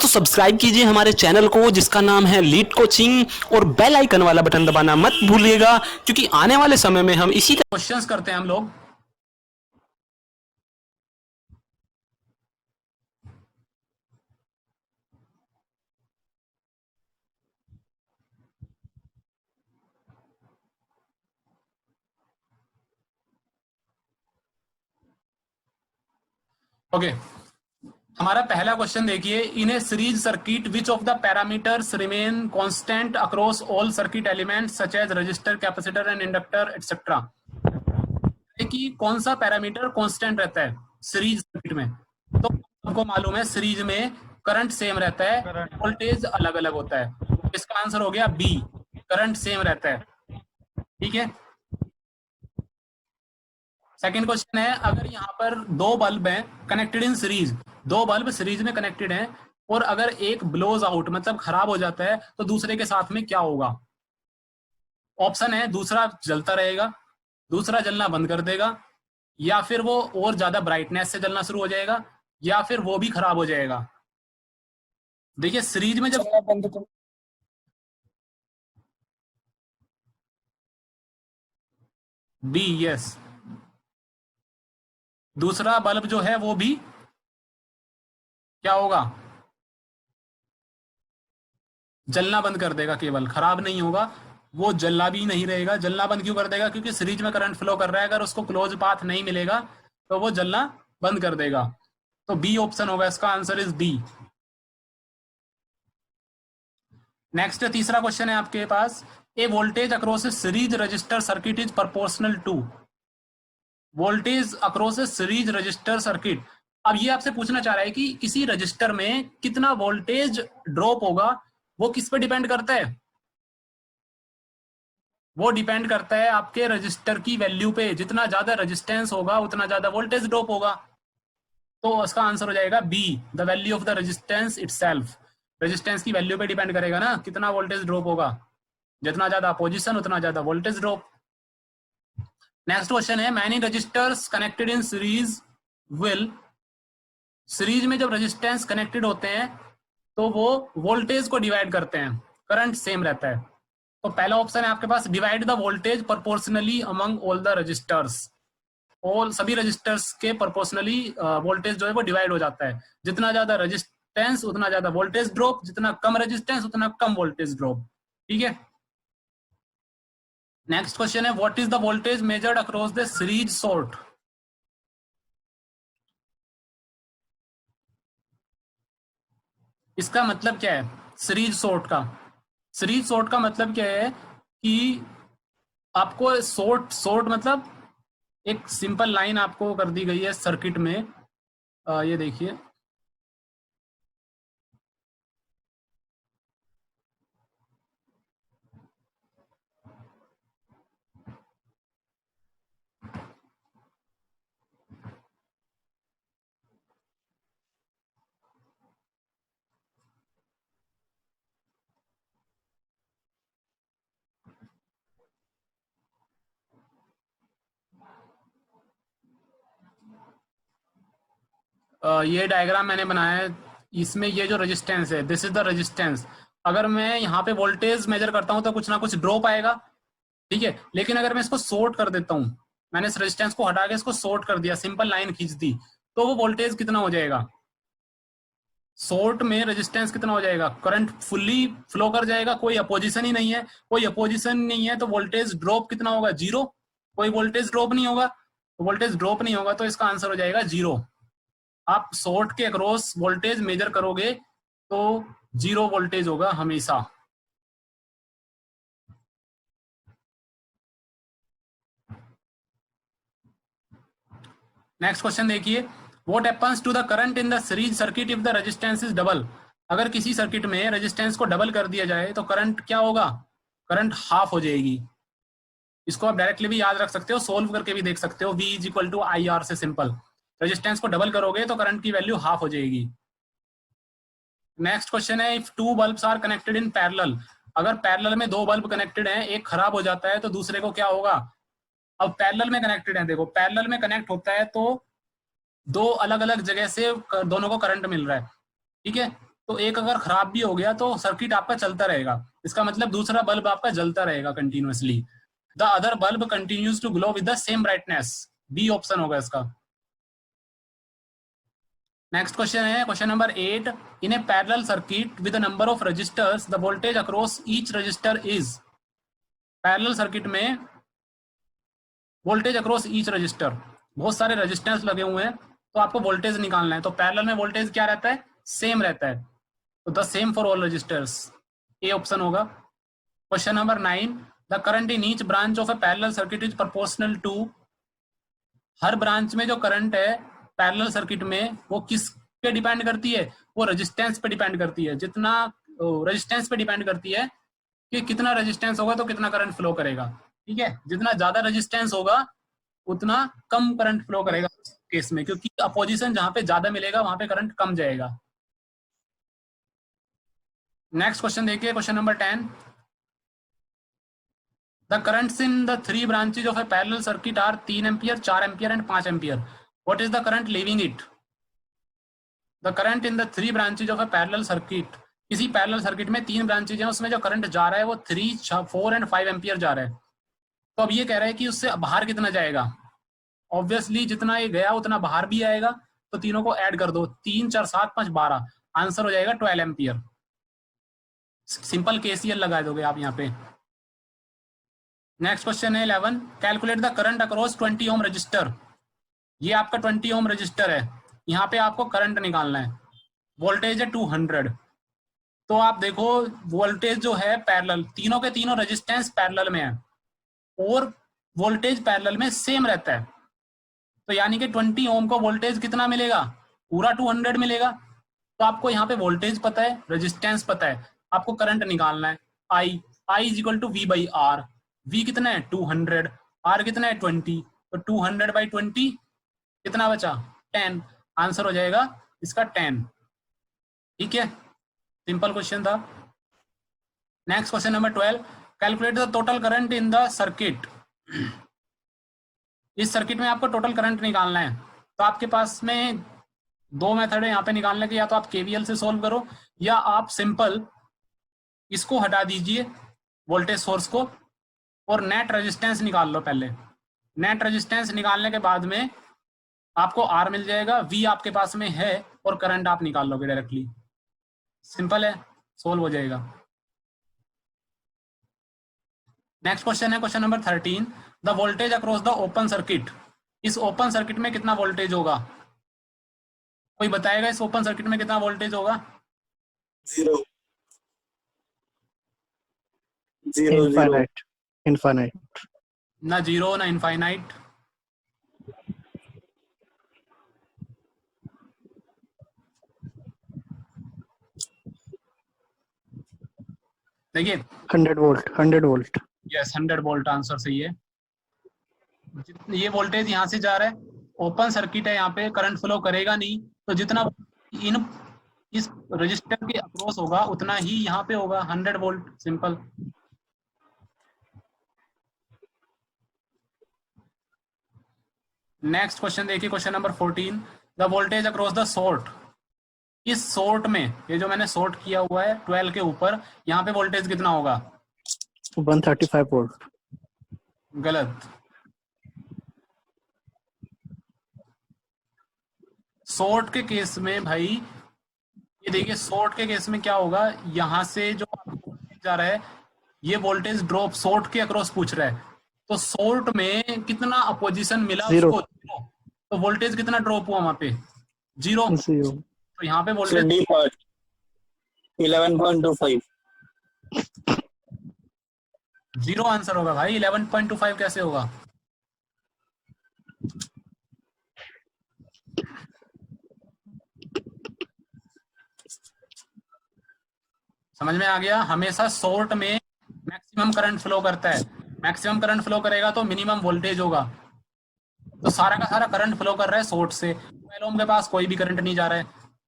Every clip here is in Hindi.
सब्सक्राइब कीजिए हमारे चैनल को जिसका नाम है लीड कोचिंग, और बेल आइकन वाला बटन दबाना मत भूलिएगा, क्योंकि आने वाले समय में हम इसी क्वेश्चंस करते हैं हम लोग। ओके, हमारा पहला क्वेश्चन देखिए। In a series circuit which of the parameters remain constant across all circuit elements such as resistor, capacitor and inductor etcetera. कि कौन सा पैरामीटर कांस्टेंट रहता है सीरीज सर्किट में? तो आपको मालूम है सीरीज में करंट सेम रहता है, वोल्टेज अलग अलग होता है। इसका आंसर हो गया बी, करंट सेम रहता है। ठीक है। सेकंड क्वेश्चन है, अगर यहाँ पर दो बल्ब हैं कनेक्टेड इन सीरीज, दो बल्ब सीरीज में कनेक्टेड हैं, और अगर एक ब्लोज आउट मतलब खराब हो जाता है तो दूसरे के साथ में क्या होगा? ऑप्शन है, दूसरा जलता रहेगा, दूसरा जलना बंद कर देगा, या फिर वो और ज्यादा ब्राइटनेस से जलना शुरू हो जाएगा, या फिर वो भी खराब हो जाएगा। देखिए सीरीज में जब बंद कर, बी यस, दूसरा बल्ब जो है वो भी क्या होगा? जलना बंद कर देगा, केवल खराब नहीं होगा, वो जलना भी नहीं रहेगा। जलना बंद क्यों कर देगा? क्योंकि सीरीज में करंट फ्लो कर रहा है, अगर उसको क्लोज पाथ नहीं मिलेगा तो वो जलना बंद कर देगा। तो बी ऑप्शन होगा, इसका आंसर इज बी। नेक्स्ट तीसरा क्वेश्चन है आपके पास, a voltage across a series resistor circuit is proportional to. Voltage across a series resistor circuit, अब ये आपसे पूछना चाह रहा है कि किसी रजिस्टर में कितना वोल्टेज ड्रॉप होगा, वो किस पे डिपेंड करता है? वो डिपेंड करता है आपके रजिस्टर की वैल्यू पे। जितना ज्यादा रेजिस्टेंस होगा उतना ज्यादा वोल्टेज ड्रॉप होगा। तो उसका आंसर हो जाएगा B, the value of the resistance itself. Resistance की वैल्यू पे डिपेंड करेगा ना कितना वोल्टेज ड्रॉप होगा। जितना ज्यादा अपोजिशन उतना ज्यादा वोल्टेज ड्रॉप। नेक्स्ट क्वेश्चन है, many resistors connected in series will. Series में जब रेजिस्टेंस कनेक्टेड होते हैं तो वो वोल्टेज को डिवाइड करते हैं, करंट सेम रहता है। तो पहला ऑप्शन है आपके पास, divide the voltage proportionally among all the resistors. All सभी रजिस्टर्स के प्रोपोर्शनली वोल्टेज जो है वो डिवाइड हो जाता है। जितना ज्यादा रेजिस्टेंस उतना ज्यादा वोल्टेज ड्रॉप, जितना कम रेजिस्टेंस उतना कम वोल्टेज ड्रॉप। ठीक है। नेक्स्ट क्वेश्चन है, what is the voltage measured across the series sort. इसका मतलब क्या है सीरीज सोर्ट का? सीरीज सोर्ट का मतलब क्या है कि आपको सोर्ट, सोर्ट मतलब एक सिंपल लाइन आपको कर दी गई है सर्किट में। ये देखिए, ये डायग्राम मैंने बनाया है। इसमें ये जो रेजिस्टेंस है, दिस इज द रेजिस्टेंस। अगर मैं यहाँ पे वोल्टेज मेजर करता हूँ तो कुछ ना कुछ ड्रॉप आएगा। ठीक है। लेकिन अगर मैं इसको सोर्ट कर देता हूँ, मैंने इस रेजिस्टेंस को हटा के इसको सोर्ट कर दिया, सिंपल लाइन खींच दी, तो वो वोल्टेज कितना हो जाएगा? सोर्ट में रेजिस्टेंस कितना हो जाएगा? करंट फुल्ली फ्लो कर जाएगा, कोई अपोजिशन ही नहीं है। कोई अपोजिशन नहीं है तो वोल्टेज ड्रॉप कितना होगा? जीरो। कोई वोल्टेज ड्रॉप नहीं होगा, तो वोल्टेज ड्रॉप नहीं होगा, तो इसका आंसर हो जाएगा जीरो। आप सोर्ट के अक्रॉस वोल्टेज मेजर करोगे तो जीरो वोल्टेज होगा हमेशा। नेक्स्ट क्वेश्चन देखिए, what happens to the current in the series circuit if the resistance is double. अगर किसी सर्किट में रेजिस्टेंस को डबल कर दिया जाए तो करंट क्या होगा? करंट हाफ हो जाएगी। इसको आप डायरेक्टली भी याद रख सकते हो, सोल्व करके भी देख सकते हो। V is equal to I R से सिंपल। रेजिस्टेंस को डबल करोगे तो करंट की वैल्यू हाफ हो जाएगी। नेक्स्ट क्वेश्चन है, if two bulbs are connected in parallel. अगर पैरेलल में दो बल्ब कनेक्टेड हैं, एक खराब हो जाता है तो दूसरे को क्या होगा? अब पैरेलल में कनेक्टेड है, देखो पैरेलल में कनेक्ट होता है तो दो अलग अलग जगह से दोनों को करंट मिल रहा है। ठीक है। तो एक अगर खराब भी हो गया तो सर्किट आपका चलता रहेगा, इसका मतलब दूसरा बल्ब आपका जलता रहेगा continuously. The other bulb continues to glow with the same brightness, B option होगा इसका। नेक्स्ट क्वेश्चन है question number 8, in a parallel circuit with number of resistors the voltage across each resistor is. Parallel circuit में वोल्टेज अक्रॉस ईच रजिस्टर, बहुत सारे रजिस्टेंस लगे हुए हैं तो आपको वोल्टेज निकालना है। तो पैरेलल में वोल्टेज क्या रहता है, सेम रहता है, तो the same for all resistors, A option होगा। Question number 9, the current in each branch of a parallel circuit is proportional to. हर ब्रांच में जो करंट है पैरेलल सर्किट में वो किस पे डिपेंड करती है, वो रेजिस्टेंस पे डिपेंड करती है। जितना रेजिस्टेंस पे डिपेंड करती है कि कितना रेजिस्टेंस होगा तो कितना करंट फ्लो करेगा, ठीक है। जितना ज्यादा रेजिस्टेंस होगा उतना कम करंट फ्लो करेगा केस में, क्योंकि अपोजिशन जहां पे ज्यादा मिलेगा वहां पे करंट कम जाएगा। नेक्स्ट क्वेश्चन देखिए question number 10, the currents in the 3 branches of a parallel circuit are 3 ampere, 4 ampere and 5 ampere. What is the current leaving it. The current in the 3 branches of a parallel circuit, किसी पैरेलल सर्किट में 3 ब्रांचेज हैं, उसमें जो करंट जा रहा है वो 3, 4 एंड 5 एम्पियर जा रहा है। तो अब ये कह रहा है कि उससे बाहर कितना जाएगा। ऑब्वियसली जितना ये गया उतना बाहर भी आएगा, तो तीनों को ऐड कर दो, 3, 4, 7, 5, 12, आंसर हो जाएगा 12 एम्पियर। सिंपल केसीएल लगा दोगे आप यहाँ पे। नेक्स्ट क्वेश्चन है 11, calculate the current across 20 ohm resistor. ये आपका 20 ओम रजिस्टर है, यहाँ पे आपको करंट निकालना है, वोल्टेज है 200। तो आप देखो वोल्टेज जो है पैरेलल, तीनों के तीनों रेजिस्टेंस पैरेलल में है और वोल्टेज पैरेलल में सेम रहता है, तो यानी कि 20 ओम को वोल्टेज कितना मिलेगा, पूरा 200 मिलेगा। तो आपको यहाँ पे वोल्टेज पता है, रेजिस्टेंस पता है, आपको करंट निकालना है, I is equal to V by R. V कितना है 200, आर कितना है 20, तो 200 बाई 20 कितना बचा 10, आंसर हो जाएगा इसका 10। ठीक है, सिंपल क्वेश्चन था। Next question number 12, calculate the total current in the circuit. इस सर्किट में आपको टोटल करंट निकालना है, तो आपके पास में दो मेथड है यहाँ पे निकालने के, या तो आप केवीएल से सोल्व करो या आप सिंपल इसको हटा दीजिए वोल्टेज सोर्स को और नेट रेजिस्टेंस निकाल लो पहले। नेट रेजिस्टेंस निकालने के बाद में आपको आर मिल जाएगा, वी आपके पास में है और करंट आप निकाल लोगे डायरेक्टली। सिंपल है, सोल्व हो जाएगा। नेक्स्ट क्वेश्चन है question number 13, the voltage across the open circuit. इस ओपन सर्किट में कितना वोल्टेज होगा, कोई बताएगा इस ओपन सर्किट में कितना वोल्टेज होगा। 0 इनफाइनाइट इनफाइनाइट, ना जीरो ना इनफाइनाइट। देखिए 100 volt 100 volt. Yes 100 volt answer सही है। ये वोल्टेज यहाँ से जा रहा है, ओपन सर्किट है, यहाँ पे करंट फ्लो करेगा नहीं, तो जितना इन इस रजिस्टर के अक्रॉस होगा उतना ही यहाँ पे होगा 100 वोल्ट, सिंपल। नेक्स्ट क्वेश्चन देखिए question number 14, the voltage across the sort. इस सोर्ट में ये जो मैंने सोर्ट किया हुआ है 12 के ऊपर, यहाँ पे वोल्टेज कितना होगा 135 वोल्ट। गलत। सोर्ट के केस में भाई ये देखिए, सोर्ट के केस में क्या होगा, यहां से जो वोल्टेज जा रहा है ये वोल्टेज ड्रॉप सोर्ट के अक्रॉस पूछ रहा है, तो सोर्ट में कितना अपोजिशन मिला Zero. उसको, तो वोल्टेज कितना ड्रॉप हुआ वहां पे 0। तो यहाँ पे So voltage D part 11.25. 0 answer होगा भाई। 11.25 कैसे होगा, समझ में आ गया। हमेशा सोर्ट में मैक्सिमम करंट फ्लो करता है, मैक्सिमम करंट फ्लो करेगा तो मिनिमम वोल्टेज होगा। तो सारा का सारा करंट फ्लो कर रहा है सोर्ट से, 12 ओम के पास कोई भी करंट नहीं जा रहा है,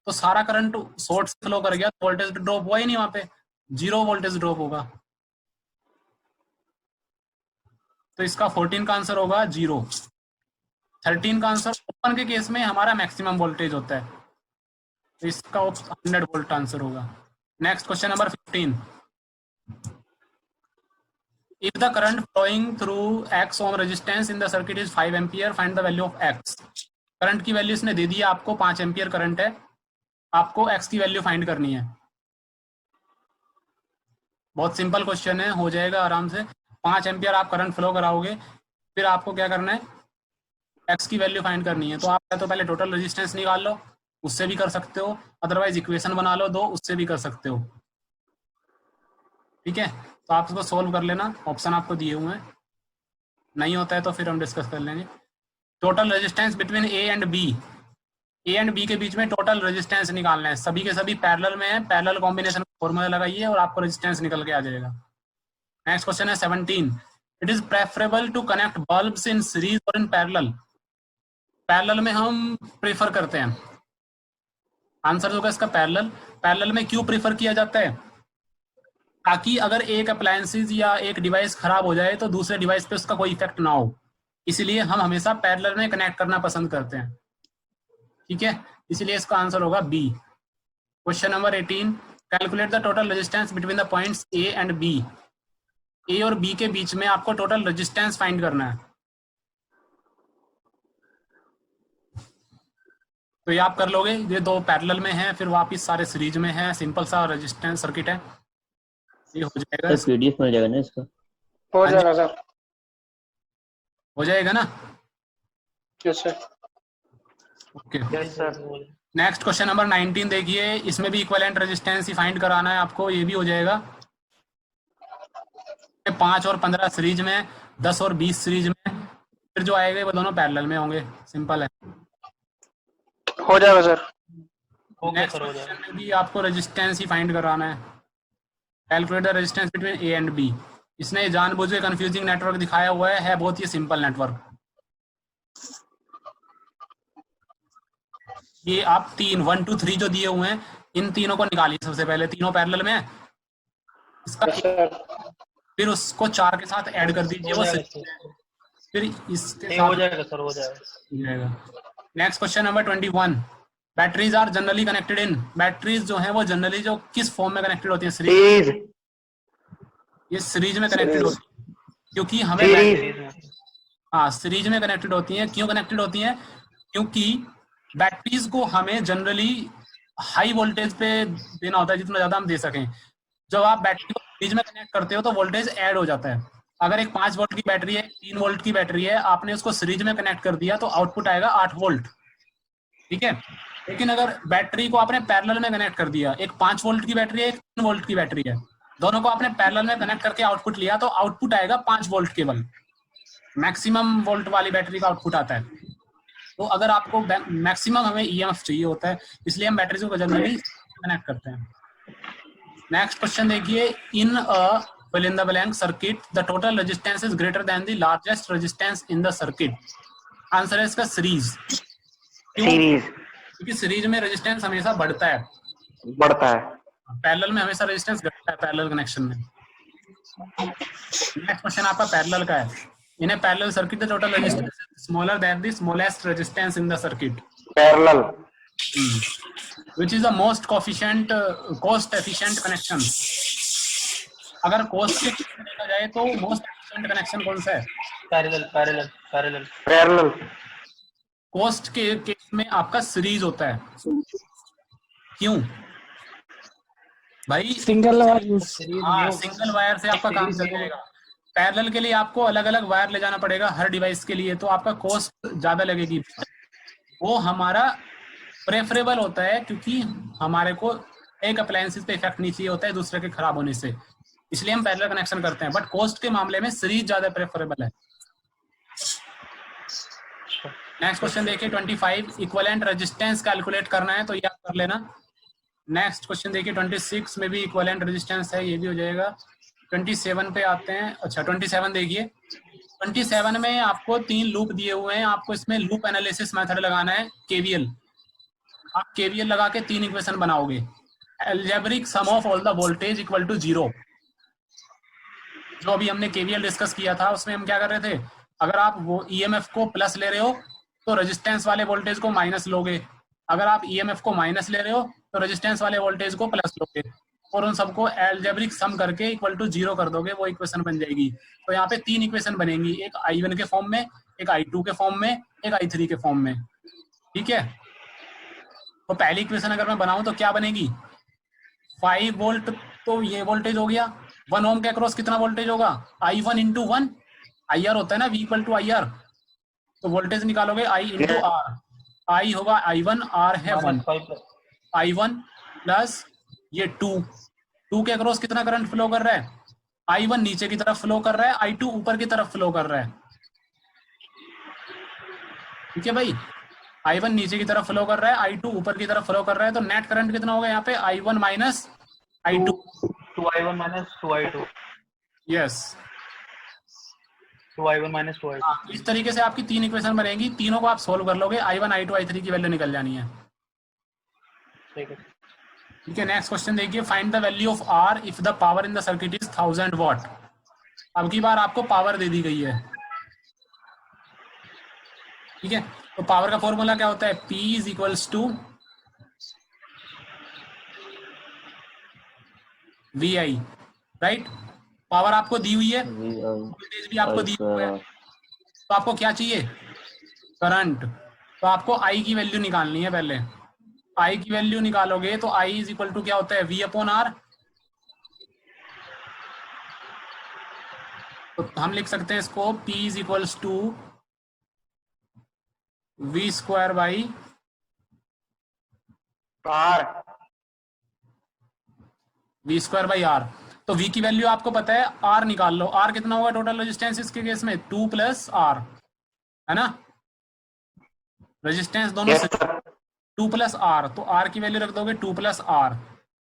तो सारा करंट सोर्ट से फ्लो कर गया, तो वोल्टेज ड्रॉप हुआ ही नहीं, वहां पे 0 वोल्टेज ड्रॉप होगा। तो इसका 14 का आंसर होगा 0। 13 का आंसर, ओपन के केस में हमारा मैक्सिमम वोल्टेज होता है। तो इसका 100 वोल्ट आंसर होगा। Next question number 15। If the current flowing through X ohm resistance in the circuit is 5 ampere, find the value of X। Current की वैल्यू इसने दे दी है आपको, 5 एम्पियर करंट है, आपको X की वैल्यू फाइंड करनी है। बहुत सिंपल क्वेश्चन है, हो जाएगा आराम से। 5 एम्पियर आप करंट फ्लो कराओगे, फिर आपको क्या करना है, X की वैल्यू फाइंड करनी है। तो आप तो पहले टोटल रेजिस्टेंस निकाल लो, उससे भी कर सकते हो, अदरवाइज इक्वेशन बना लो दो, उससे भी कर सकते हो। ठीक है, तो आप इसको सोल्व कर लेना, ऑप्शन आपको दिए हुए हैं, नहीं होता है तो फिर हम डिस्कस कर लेंगे। Total resistance between A and B, A and B के बीच में टोटल रेजिस्टेंस निकालना है। सभी के सभी पैरेलल में है, पैरेलल कॉम्बिनेशन फॉर्मूला लगाइए और आपको रेजिस्टेंस निकल के आ जाएगा। नेक्स्ट क्वेश्चन है 17। It is preferable to connect bulbs in series और इन पैरेलल। पैरेलल में हम प्रेफर करते हैं, आंसर होगा इसका पैरेलल। पैरेलल में क्यों प्रेफर किया जाता है, ताकि अगर एक अप्लायंसेस या एक डिवाइस खराब हो जाए तो दूसरे डिवाइस पे उसका कोई इफेक्ट ना हो, इसलिए हम हमेशा पैरेलल में कनेक्ट करना पसंद करते हैं। ठीक है, इसलिए इसका आंसर होगा B. Question number 18। Calculate the total resistance between the points A and B. A और बी के बीच में आपको टोटल रेजिस्टेंस फाइंड करना है। तो ये आप कर लोगे, ये दो पैरेलल में है, फिर वापिस सारे सीरीज में है, सिंपल सा रेजिस्टेंस सर्किट है, ये हो जाएगा। पीडीएफ मिल जाएगा ना इसका? हो जाएगा सर। हो जाएगा ना? Yes sir. Okay, yes sir. Next question number 19 देखिए, इसमें भी इक्विवेलेंट रेजिस्टेंस ही फाइंड कराना है आपको, ये भी हो जाएगा। 5 और 15 सीरीज में, 10 और 20 सीरीज में, फिर जो आएगा वो दोनों पैरेलल में होंगे, सिंपल है। हो जाएगा सर। नेक्स्ट क्वेश्चन में भी आपको रेजिस्टेंस ही फाइंड कराना है। Calculate the resistance between A and B. इसने जानबूझ के कंफ्यूजिंग नेटवर्क दिखाया हुआ है बहुत ही सिंपल नेटवर्क। ये आप 1 2 3 जो दिए हुए हैं, इन तीनों को निकालिए सबसे पहले, तीनों पैरेलल में है, इसका फिर उसको 4 के साथ ऐड कर दीजिए, वो फिर इसके साथ हो जाएगा सर, हो जाएगा। Next question number 21। Batteries are generally connected in. Batteries जो है वो जनरली जो किस फॉर्म में कनेक्टेड होती है, सीरीज। ये सीरीज में कनेक्टेड होती है, क्योंकि हमें हाँ सीरीज में कनेक्टेड होती हैं। क्यों कनेक्टेड होती हैं, क्योंकि बैटरीज को हमें जनरली हाई वोल्टेज पे देना होता है, जितना ज्यादा हम दे सकें। जब आप बैटरी को सीरीज में कनेक्ट करते हो तो वोल्टेज ऐड हो जाता है। अगर एक 5 वोल्ट की बैटरी है, 3 वोल्ट की बैटरी है, आपने उसको सीरीज में कनेक्ट कर दिया तो आउटपुट आएगा 8 वोल्ट। ठीक है, लेकिन अगर बैटरी को आपने पैरेलल में कनेक्ट कर दिया, एक 5 वोल्ट की बैटरी है, एक 3 वोल्ट की बैटरी है, दोनों को आपने पैरेलल में कनेक्ट करके आउटपुट लिया तो आउटपुट आएगा 5 वोल्ट केवल। मैक्सिमम वोल्ट वाली बैटरी का आउटपुट आता है। तो अगर आपको मैक्सिमम हमें ईएमएफ चाहिए होता है, इसलिए हम बैटरी को जनरली कनेक्ट करते हैं। नेक्स्ट क्वेश्चन देखिए, इन अ fill in the blank circuit the total resistance is greater than the largest resistance in the circuit। Answer है इसका सीरीज। क्योंकि सीरीज में रेजिस्टेंस हमेशा बढ़ता है, पैरेलल में हमेशा रेजिस्टेंस घटता है पैरेलल कनेक्शन में। नेक्स्ट क्वेश्चन आपका पैरेलल का है। इन a parallel circuit the total resistance is smaller than the smallest resistance in the circuit। Parallel. Which is the most cost efficient connection। अगर कॉस्ट के केस में देखा जाए तो मोस्ट एफिशिएंट कनेक्शन कौन सा है? पैरेलल। कॉस्ट के केस में आपका सीरीज होता है। क्यों भाई? Single wire use. हाँ, सिंगल वायर से आपका काम चल जाएगा। पैरेलल के लिए आपको अलग अलग वायर ले जाना पड़ेगा हर डिवाइस के लिए, तो आपका कॉस्ट ज्यादा लगेगी। वो हमारा प्रेफरेबल होता है क्योंकि हमारे को एक अप्लायंसेस पे इफेक्ट नहीं चाहिए होता है दूसरे के खराब होने से, इसलिए हम पैरेलल कनेक्शन करते हैं। बट कॉस्ट के मामले में सीरीज ज्यादा प्रेफरेबल है। नेक्स्ट क्वेश्चन देखिए 25। इक्विवेलेंट रेजिस्टेंस कैलकुलेट करना है तो ये आप कर लेना। नेक्स्ट क्वेश्चन देखिए 26 में भी इक्विवेलेंट रेजिस्टेंस है, ये भी हो जाएगा। 27 पे आते हैं। अच्छा 27 देखिए, 27 में आपको 3 लूप दिए हुए हैं, आपको इसमें लूप एनालिसिस मेथड लगाना है, केवीएल। आप केवीएल लगा के 3 इक्वेशन बनाओगे। Algebraic sum of all the voltage equal to 0। जो अभी हमने केवीएल डिस्कस किया था उसमें हम क्या कर रहे थे, अगर आप वो ईएमएफ को प्लस ले रहे हो तो रेजिस्टेंस वाले वोल्टेज को माइनस लोगे, अगर आप ईएमएफ को माइनस ले रहे हो तो रेजिस्टेंस वाले वोल्टेज को प्लस लोगे और उन सबको एल्जेब्रिक सम करके इक्वल टू 0 कर दोगे, वो इक्वेशन बन जाएगी। तो यहाँ पे 3 इक्वेशन बनेंगी, एक I1 के फॉर्म में, एक I2 के फॉर्म में, एक I3 के फॉर्म में। ठीक है, तो पहली इक्वेशन अगर मैं बनाऊं तो क्या बनेगी, 5 वोल्ट, तो ये वोल्टेज हो गया, 1 ओम के अक्रॉस कितना वोल्टेज होगा, I1 इंटू 1, IR होता है ना, V इक्वल टू IR, तो वोल्टेज निकालोगे I इंटू R, I होगा I1, R है 1, I1 प्लस ये 2 के अक्रॉस कितना करंट फ्लो कर रहा है, I1 नीचे की तरफ फ्लो कर रहा है, I2 ऊपर की तरफ फ्लो कर रहा है। ठीक है भाई, I1 नीचे की तरफ फ्लो कर रहा है, I2 ऊपर की तरफ फ्लो कर रहा है, तो नेट करंट कितना होगा यहाँ पे, I1 minus I2, 2I1 minus 2I2, yes. 2I1 minus 2I2। इस तरीके से आपकी 3 इक्वेशन बनेगी, तीनों को आप सोल्व कर लोगे, I1 I2 I3 की वैल्यू निकल जानी है। ठीक है। ठीक है, नेक्स्ट क्वेश्चन देखिए, find the value of R if the power in the circuit is 1000 वाट। अब की बार आपको पावर दे दी गई है। ठीक है, तो पावर का फॉर्मूला क्या होता है, P is equals to VI, right. Power आपको दी हुई है, वोल्टेज भी आपको दी हुई है, तो आपको क्या चाहिए, करंट। तो आपको I की वैल्यू निकालनी है पहले। I की वैल्यू निकालोगे तो I इज इक्वल टू क्या होता है, V अपॉन R। तो हम लिख सकते हैं इसको, P is equals to V square by R, V square by R। तो V की वैल्यू आपको पता है, R निकाल लो। R कितना होगा टोटल रेजिस्टेंस इसके केस में, 2 प्लस R, है ना, रेजिस्टेंस दोनों yes से sir, 2 प्लस R, तो R की वैल्यू रख दोगे 2 प्लस R,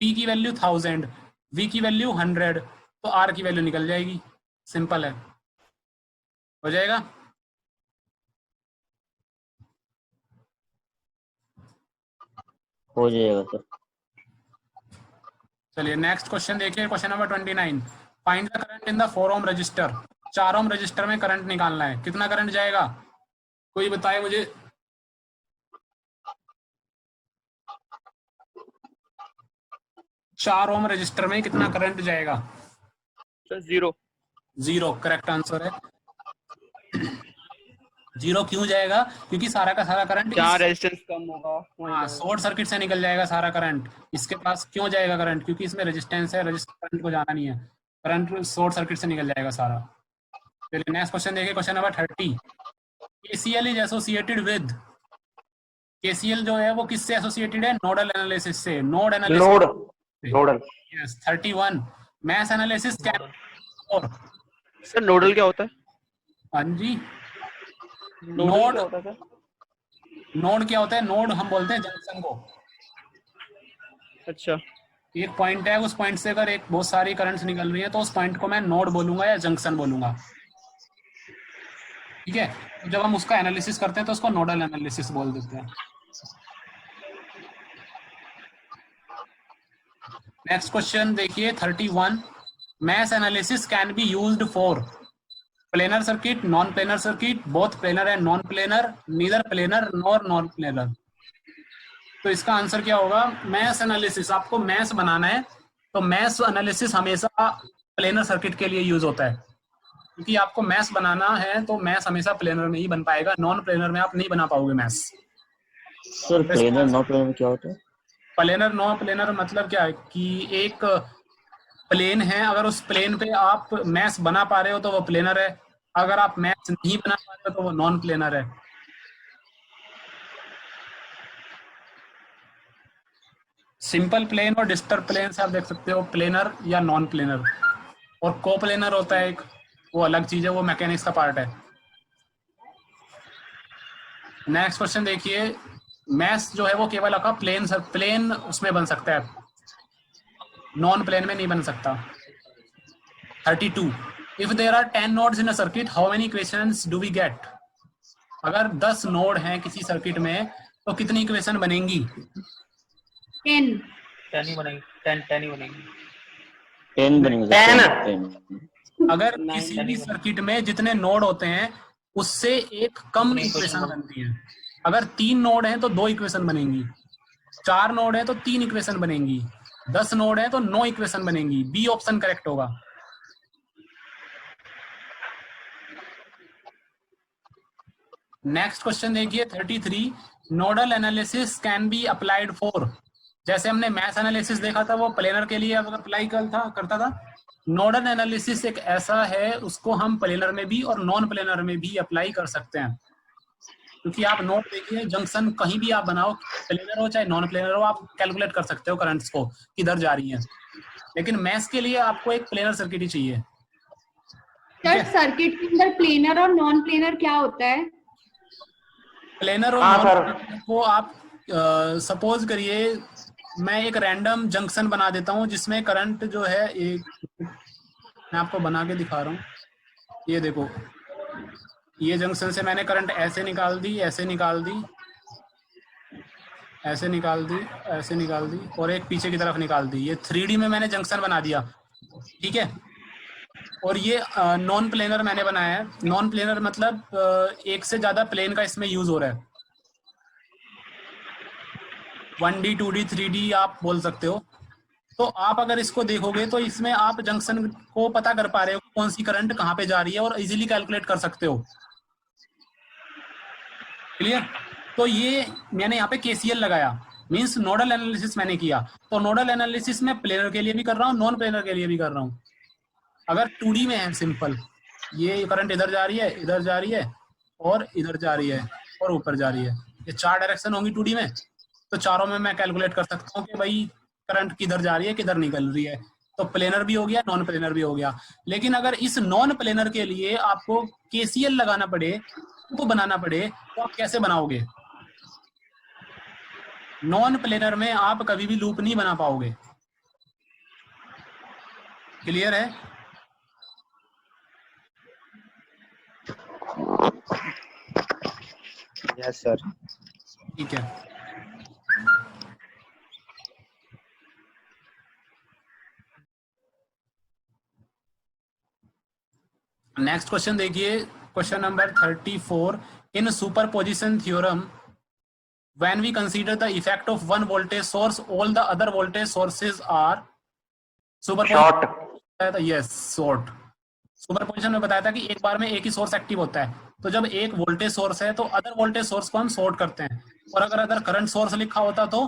P की वैल्यू 1000, V की वैल्यू 100, तो R की वैल्यू निकल जाएगी, सिंपल है, हो जाएगा। हो जाएगा सर। चलिए नेक्स्ट क्वेश्चन देखिए, question number 29, find the current in the 4 ohm resistor. 4 ohm resistor में करंट निकालना है, कितना करंट जाएगा, कोई बताए मुझे। चार ओम रजिस्टर में कितना करंट जाएगा, सर 0। 0 करेक्ट आंसर है। 0 क्यों जाएगा, क्योंकि सारा का सारा करंट जहाँ रेजिस्टेंस कम होगा हाँ शॉर्ट सर्किट से निकल जाएगा सारा करंट। इसके पास क्यों जाएगा करंट, क्योंकि इसमें रेजिस्टेंस है, करंट को जाना नहीं है, करंट शॉर्ट सर्किट से निकल जाएगा सारा। चलिए नेक्स्ट क्वेश्चन देखिए, question number 30, KCL is associated with. KCL जो है वो किससे एसोसिएटेड है, नोडल एनालिसिस से, node analysis. Nodal. Yes 31, mesh analysis can. और सर नोडल क्या होता है, हाँ जी, नोड क्या होता है सर? नोड क्या होता है, नोड हम बोलते हैं जंक्शन को। अच्छा, एक पॉइंट है, उस पॉइंट से अगर एक बहुत सारी करंट्स निकल रही है तो उस पॉइंट को मैं नोड बोलूंगा या जंक्शन बोलूंगा। ठीक है, तो जब हम उसका एनालिसिस करते हैं तो उसको नोडल एनालिसिस बोल देते हैं। नेक्स्ट क्वेश्चन देखिए 31, mesh analysis can be used for planar circuit, non planar circuit, both planar and non planar, neither planar nor non planar. तो इसका आंसर क्या होगा, मैश एनालिसिस, आपको मैश बनाना है तो मैश एनालिसिस हमेशा प्लेनर सर्किट के लिए यूज होता है, क्योंकि आपको मैश बनाना है तो मैश हमेशा प्लेनर में ही बन पाएगा, नॉन प्लेनर में आप नहीं बना पाओगे mesh. Sir planar non planar क्या होता है? प्लेनर नॉन प्लेनर मतलब क्या है कि एक प्लेन है, अगर उस प्लेन पे आप मैश बना पा रहे हो तो वो प्लेनर है, अगर आप मैश नहीं बना पा रहे हो तो वो नॉन प्लेनर है। सिंपल प्लेन और डिस्टर्ब प्लेन से आप देख सकते हो प्लेनर या नॉन प्लेनर, और कोप्लेनर होता है एक, वो अलग चीज है, वो मैकेनिक्स का पार्ट है। नेक्स्ट क्वेश्चन देखिए, मैश जो है वो केवल आपका प्लेन उसमें बन सकता है, नॉन प्लेन में नहीं बन सकता। 32, if there are 10 nodes in a circuit how many equations do we get. अगर 10 नोड हैं किसी सर्किट में तो कितनी इक्वेशन बनेंगी, 10 10 ही बनेगी, 10 ही बनेगी। 10 बनेंगे सर, 10। अगर किसी भी सर्किट में जितने नोड होते हैं उससे एक कम इक्वेशन बनती है, अगर 3 नोड हैं तो 2 इक्वेशन बनेंगी, 4 नोड है तो 3 इक्वेशन बनेंगी, 10 नोड है तो 9 इक्वेशन बनेंगी। बी ऑप्शन करेक्ट होगा। नेक्स्ट क्वेश्चन देखिए 33, nodal analysis can be applied for. जैसे हमने मैथ एनालिसिस देखा था वो प्लेनर के लिए अप्लाई करता था, नोडल एनालिसिस एक ऐसा है उसको हम प्लेनर में भी और नॉन प्लेनर में भी अप्लाई कर सकते हैं। क्योंकि आप नोड देखिए, जंक्शन कहीं भी आप बनाओ, प्लेनर हो चाहे नॉन प्लेनर हो, आप कैलकुलेट कर सकते हो करंट्स को किधर जा रही है। लेकिन मैथ्स के लिए आपको एक प्लेनर सर्किट ही चाहिए। सर सर्किट के अंदर प्लेनर और नॉन प्लेनर क्या होता है? प्लेनर और हाँ, नॉन सर। प्लेनर को आप सपोज करिए मैं एक रैंडम जंक्शन बना देता हूं जिसमें करंट जो है, एक मैं आपको बना के दिखा रहा हूं। ये देखो, ये जंक्शन से मैंने करंट ऐसे निकाल दी, ऐसे निकाल दी, ऐसे निकाल दी, ऐसे निकाल दी और एक पीछे की तरफ निकाल दी। ये 3D में मैंने जंक्शन बना दिया, ठीक है। और ये नॉन प्लेनर मैंने बनाया है। नॉन प्लेनर मतलब एक से ज्यादा प्लेन का इसमें यूज हो रहा है। 1D 2D 3D आप बोल सकते हो। तो आप अगर इसको देखोगे तो इसमें आप जंक्शन को पता कर पा रहे हो कौन सी करंट कहाँ पे जा रही है और इजीली कैलकुलेट कर सकते हो। क्लियर? तो ये मैंने यहाँ पे KCL लगाया, मींस नोडल एनालिसिस मैंने किया। तो नोडल एनालिसिस में प्लेनर के लिए भी कर रहा हूँ, नॉन प्लेनर के लिए भी कर रहा हूँ। अगर 2D में है सिंपल, ये करंट इधर जा रही है, इधर जा रही है और इधर जा रही है और ऊपर जा रही है, ये 4 डायरेक्शन होंगी 2D में। तो चारों में मैं कैलकुलेट कर सकता हूँ कि भाई करंट किधर जा रही है, किधर निकल रही है। तो प्लेनर भी हो गया, नॉन प्लेनर भी हो गया। लेकिन अगर इस नॉन प्लेनर के लिए आपको KCL लगाना पड़े, को बनाना पड़े, तो आप कैसे बनाओगे? नॉन प्लेनर में आप कभी भी लूप नहीं बना पाओगे। क्लियर है? Yes sir. ठीक है। नेक्स्ट क्वेश्चन देखिए, question number 34, in superposition theorem when we consider the effect of one voltage source all the other voltage sources are short. yes short। Superposition में बताया था कि एक बार में एक ही सोर्स एक्टिव होता है। तो जब एक वोल्टेज सोर्स है तो अदर वोल्टेज सोर्स को हम शॉर्ट करते हैं। और अगर करंट सोर्स लिखा होता तो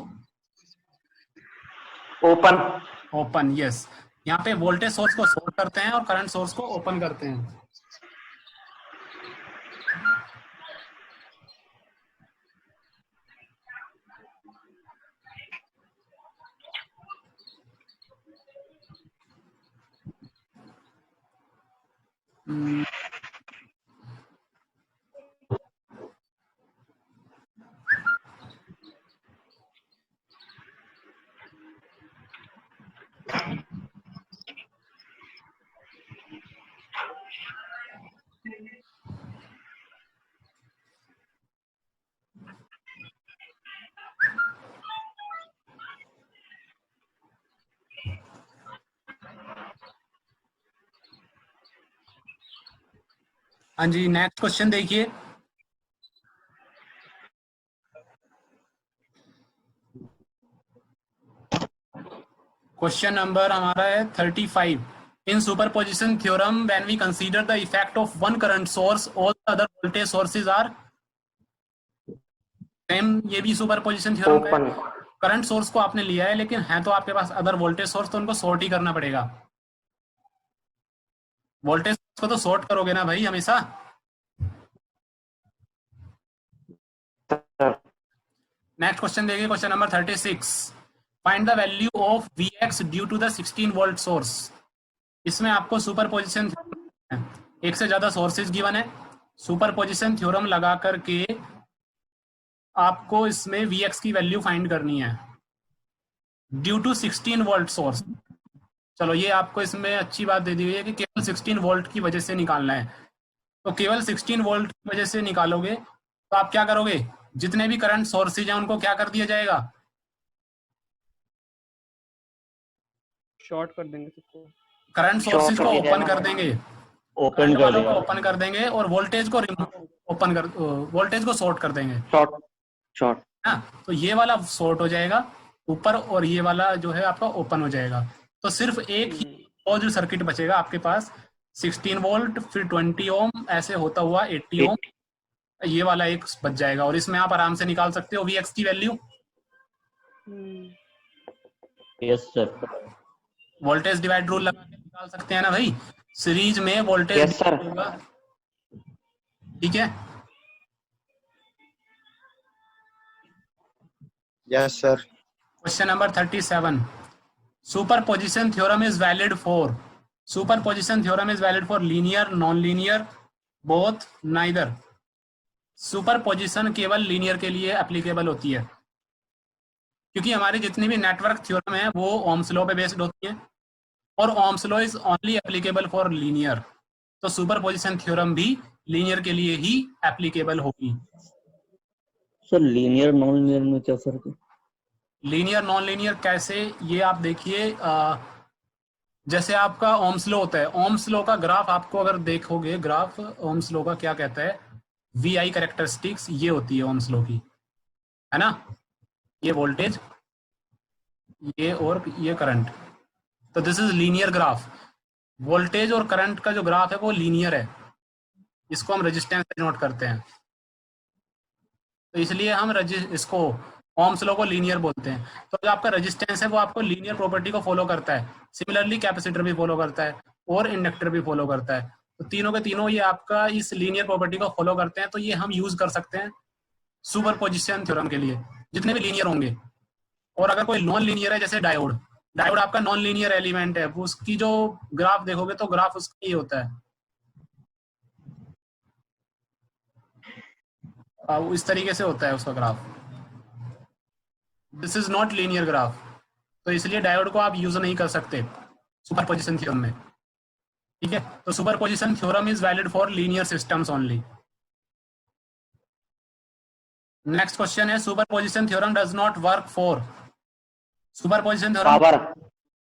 ओपन। ओपन। यस, यहाँ पे वोल्टेज सोर्स को शॉर्ट करते हैं और करंट सोर्स को ओपन करते हैं। हाँ जी, नेक्स्ट क्वेश्चन देखिए, क्वेश्चन नंबर हमारा है 35। In superposition theorem when we consider the effect of one current source all other voltage sources are same. ये भी सुपरपोजिशन थ्योरम का ओपन। है। करंट सोर्स को आपने लिया है लेकिन है तो आपके पास अदर वोल्टेज सोर्स, तो उनको सॉर्ट ही करना पड़ेगा। वोल्टेज को तो सॉर्ट करोगे ना भाई हमेशा। नेक्स्ट क्वेश्चन देखिए, question number 36, find the value of Vx due to the 16 volt source. इसमें आपको सुपरपोजिशन थ्योरम, एक से ज्यादा सोर्सेज गिवन है, सुपरपोजिशन थ्योरम लगा करके आपको इसमें Vx की वैल्यू फाइंड करनी है ड्यू टू 16 वोल्ट सोर्स। चलो ये आपको इसमें अच्छी बात दे दी हुई है कि केवल 16 वोल्ट की वजह से निकालना है। तो केवल 16 वोल्ट की वजह से निकालोगे तो आप क्या करोगे, जितने भी करंट सोर्सेज हैं उनको क्या कर दिया जाएगा, शॉर्ट कर देंगे सबको। करंट सोर्सेज को ओपन कर देंगे, ओपन कर देगा। ओपन कर देंगे और वोल्टेज को ओपन कर, वोल्टेज को शॉर्ट कर देंगे शॉर्ट ना, तो ये वाला शॉर्ट हो जाएगा ऊपर और ये वाला जो है आपका ओपन हो जाएगा। तो सिर्फ एक ही जो सर्किट बचेगा आपके पास, 16 वोल्ट फिर 20 ओम ऐसे होता हुआ 80 ओम, ये वाला एक बच जाएगा और इसमें आप आराम से निकाल सकते हो Vx की value. Yes sir. Voltage divide rule लगा के निकाल सकते हैं ना भाई, सीरीज में वोल्टेज Yes, sir. होगा, ठीक है। Yes, sir. Question number 37, superposition theorem is valid for, superposition theorem is valid for linear, non linear, both, neither. Superposition केवल लीनियर के लिए एप्लीकेबल होती है, क्योंकि हमारी जितनी भी नेटवर्क थ्योरम है वो ओम्स लॉ पे बेस्ड होती है और Ohm's law is only applicable for linear, तो सुपरपोजिशन थ्योरम भी लीनियर के लिए ही एप्लीकेबल होगी। सर लीनियर नॉन लीनियर में क्या फर्क है? लीनियर नॉन लीनियर कैसे, ये आप देखिए, जैसे आपका ओम्स लॉ होता है, ओम्स लॉ का ग्राफ आपको अगर देखोगे, ग्राफ ओम्स लॉ का क्या कहता है, वी आई कैरेक्टरिस्टिक्स ये होती है ओम्स लॉ की, है ना, ये वोल्टेज, ये और ये करंट, तो this is linear graph. Voltage और करंट का जो ग्राफ है वो लीनियर है, इसको हम रेजिस्टेंस नोट करते हैं, तो इसलिए हम इसको ओम्स लॉ को लीनियर बोलते हैं। तो जो आपका रेजिस्टेंस है वो आपको लीनियर प्रॉपर्टी को फॉलो करता है, सिमिलरली कैपेसिटर भी फॉलो करता है और इंडक्टर भी फॉलो करता है, तो तीनों के तीनों ये आपका इस लीनियर प्रॉपर्टी को फॉलो करते हैं, तो ये हम यूज कर सकते हैं सुपरपोजिशन थ्योरम के लिए, जितने भी लीनियर होंगे। और अगर कोई नॉन लीनियर है, जैसे डायोड, डायोड आपका नॉन लीनियर एलिमेंट है, उसकी जो ग्राफ देखोगे तो ग्राफ उसका ये होता है, इस तरीके से होता है उसका graph, this is not linear graph, तो इसलिए डायोड को आप यूज नहीं कर सकते सुपरपोजिशन थ्योरम में, ठीक है। तो superposition theorem is valid for linear systems only. Next question है, superposition theorem does not work for, superposition theorem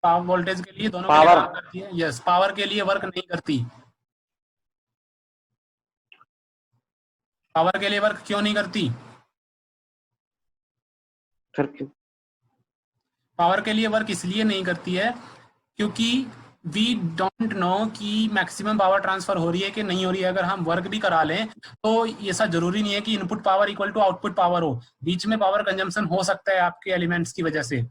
power voltage के लिए दोनों के लिए काम करती है, यस, पावर के लिए वर्क नहीं करती। पावर के लिए वर्क क्यों नहीं करती? पावर के लिए वर्क इसलिए नहीं करती है क्योंकि वी डोंट नो कि मैक्सिमम पावर ट्रांसफर हो रही है कि नहीं हो रही है। अगर हम वर्क भी करा लें तो ऐसा जरूरी नहीं है कि input power equal to output power हो, बीच में पावर कंजम्पशन हो सकता है आपके एलिमेंट्स की वजह से,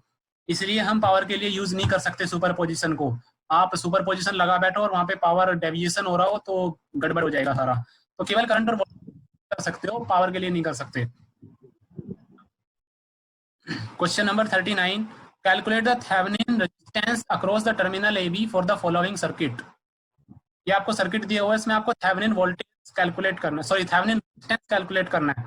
इसलिए हम पावर के लिए यूज नहीं कर सकते सुपरपोजिशन को। आप सुपरपोजिशन लगा बैठो और वहां पे पावर डेविएशन हो रहा हो तो गड़बड़ हो जाएगा सारा, तो केवल करंट और कर सकते हो, पावर के लिए नहीं कर सकते। Question number 39, calculate the Thevenin resistance across the terminal AB for the following circuit. ये आपको सर्किट दिया हुआ है, इसमें आपको थेवेनिन वोल्टेज कैलकुलेट करना है, सॉरी थेवेनिन रेजिस्टेंस कैलकुलेट करना है।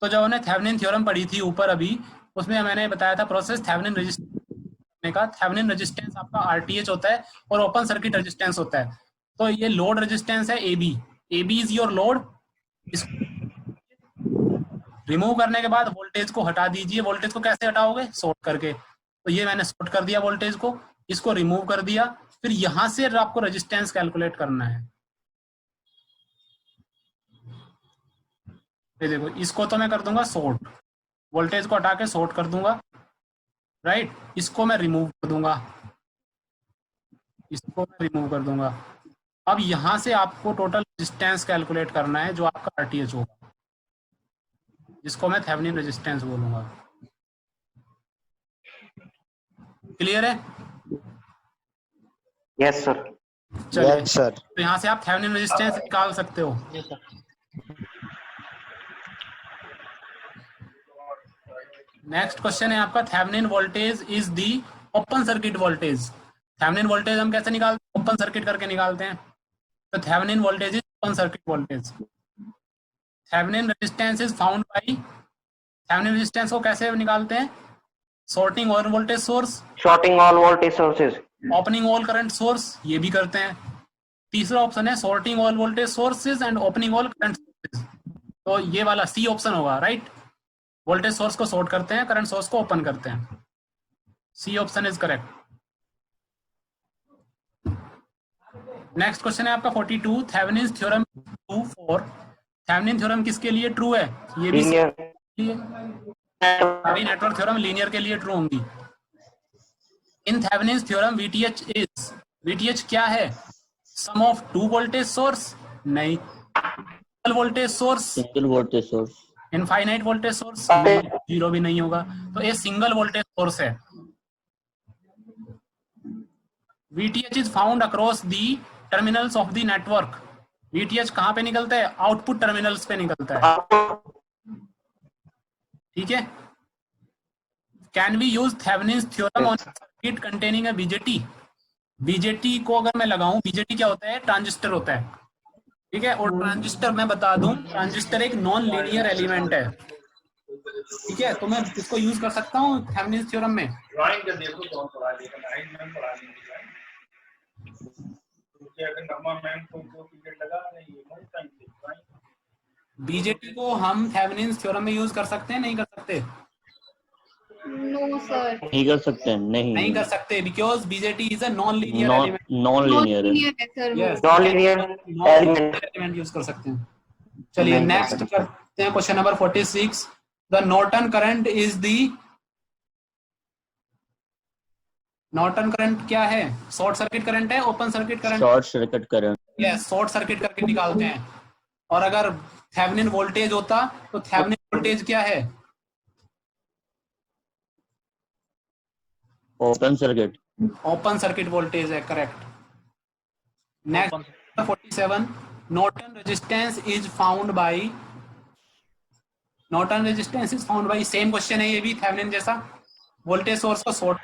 तो जब हमने थेवेनिन थ्योरम पढ़ी थी ऊपर अभी, उसमें मैंने बताया था प्रोसेस थेवेनिन रेजिस्टेंस का। थेवेनिन रेजिस्टेंस आपका RTH होता है और ओपन सर्किट रेजिस्टेंस होता है। तो ये लोड रेजिस्टेंस है AB, AB is your load. Remove करने के बाद वोल्टेज को हटा दीजिए। वोल्टेज को कैसे हटाओगे? सॉर्ट करके। तो ये मैंने सॉर्ट कर दिया वोल्टेज को, इसको रिमूव कर दिया, फिर यहां से आपको रेजिस्टेंस कैलकुलेट करना है। ये देखो, इसको तो मैं कर दूंगा सॉर्ट, वोल्टेज को हटा के सॉर्ट कर दूंगा, राइट। इसको मैं रिमूव कर दूंगा, इसको मैं रिमूव कर दूंगा। अब यहां से आपको टोटल रेजिस्टेंस कैलकुलेट करना है जो आपका RTH होगा, जिसको मैं थेवेनिन रेजिस्टेंस बोलूंगा। क्लियर है? Yes sir. चलिए, Yes, sir. तो यहाँ से आप थेवेनिन रेजिस्टेंस निकाल सकते हो। Yes, sir. नेक्स्ट क्वेश्चन है आपका, Thevenin voltage is the open circuit voltage. Thevenin voltage हम कैसे निकालते हैं? ओपन सर्किट करके निकालते हैं। तो Thevenin voltage is open circuit voltage. Thevenin resistance is found by, Thevenin resistance को कैसे निकालते हैं? Shorting all voltage source, shorting all voltage sources, opening all current source, ये भी करते हैं। तीसरा ऑप्शन है shorting all voltage sources and opening all current sources, तो ये वाला सी ऑप्शन होगा, राइट। वोल्टेज सोर्स को सॉर्ट करते हैं, करंट सोर्स को ओपन करते हैं। C option is correct. Next question है आपका 42, Thevenin's theorem 2 for Thevenin theorem किसके लिए ट्रू है? ये भी Linear. सभी नेटवर्क थ्योरम लीनियर के लिए ट्रू होंगी। In Thevenin's theorem VTH is, VTH क्या है? Sum of two voltage source? नहीं। Single voltage source? Single voltage source, infinite voltage source? Zero भी नहीं होगा। तो ये सिंगल वोल्टेज सोर्स है। VTH is found across the terminals of the network. VTH कहाँ पे निकलता है? आउटपुट टर्मिनल्स पे निकलता है। ठीक है। Can we use Thevenin's theorem on circuit containing a BJT? BJT को अगर मैं लगाऊं, बीजेटी क्या होता है? ट्रांजिस्टर होता है। ठीक है। और ट्रांजिस्टर मैं बता दूं, ट्रांजिस्टर एक नॉन लीनियर एलिमेंट है। ठीक है। तो मैं इसको यूज कर सकता हूँ थेवेनिन्स थ्योरम में। बीजेटी को हम थेवेनिन्स थ्योरम में यूज कर सकते हैं, नहीं कर सकते? नो सर, नहीं कर सकते हैं, नहीं कर सकते, because BJT is a non linear element. Non linear है। लीनियर है सर वो। Yes, Non-linear element. Element use कर सकते हैं। चलिए नहीं कर नेक्स्ट सकते। करते हैं question number 46। The Norton current is the, Norton current क्या है? शॉर्ट सर्किट करंट है, open circuit current? Short circuit current, yes, short circuit करके निकालते हैं। और अगर थेवेनिन वोल्टेज होता तो थेवेनिन वोल्टेज क्या है? Open circuit, open circuit voltage है, correct. Next 47, Norton resistance is found by, Norton resistance is found by, same question है ये भी थेवेनिन जैसा। वोल्टेज सोर्स को शॉर्ट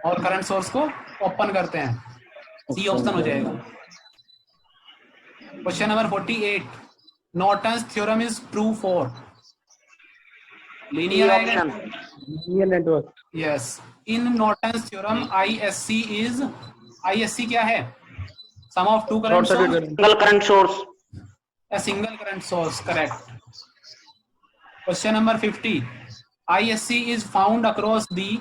और करंट सोर्स को ओपन करते हैं। सी ऑप्शन हो जाएगा। Question number 48, Norton's theorem is true for linear option. Linear network. Yes. In Norton's theorem ISC is, ISC क्या है? Sum of two current source Single current source. या single current source, correct. Question number 50, ISC is found across the,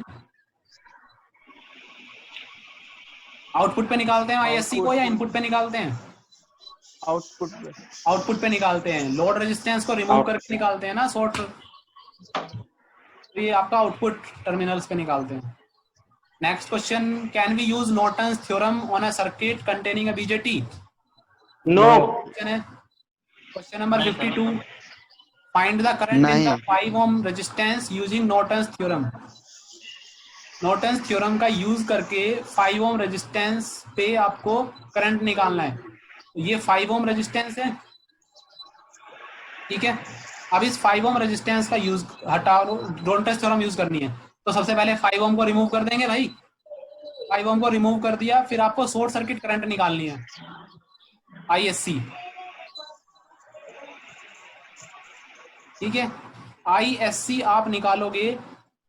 output पे निकालते हैं ISC को या इनपुट पे निकालते हैं? आउटपुट पे। आउटपुट पे निकालते हैं। लोड रेजिस्टेंस को रिमूव करके निकालते हैं ना शॉर्ट, तो ये आपका आउटपुट टर्मिनल्स पे निकालते हैं। Next question, can we use Norton's theorem on a circuit containing a BJT? No. Question है। Question number 52, find the current in the 5 ohm resistance using Norton's theorem. Norton's theorem का यूज करके 5 ओम रेजिस्टेंस पे आपको करंट निकालना है। ये 5 ओम रेजिस्टेंस है। ठीक है। अब इस 5 ओम रेजिस्टेंस का यूज हटाओ, नॉर्टन्स थ्योरम यूज करनी है, तो सबसे पहले 5 ओम को रिमूव कर देंगे भाई। 5 ओम को रिमूव कर दिया, फिर आपको शॉर्ट सर्किट करंट निकालनी है, ISC। ठीक है। ISC आप निकालोगे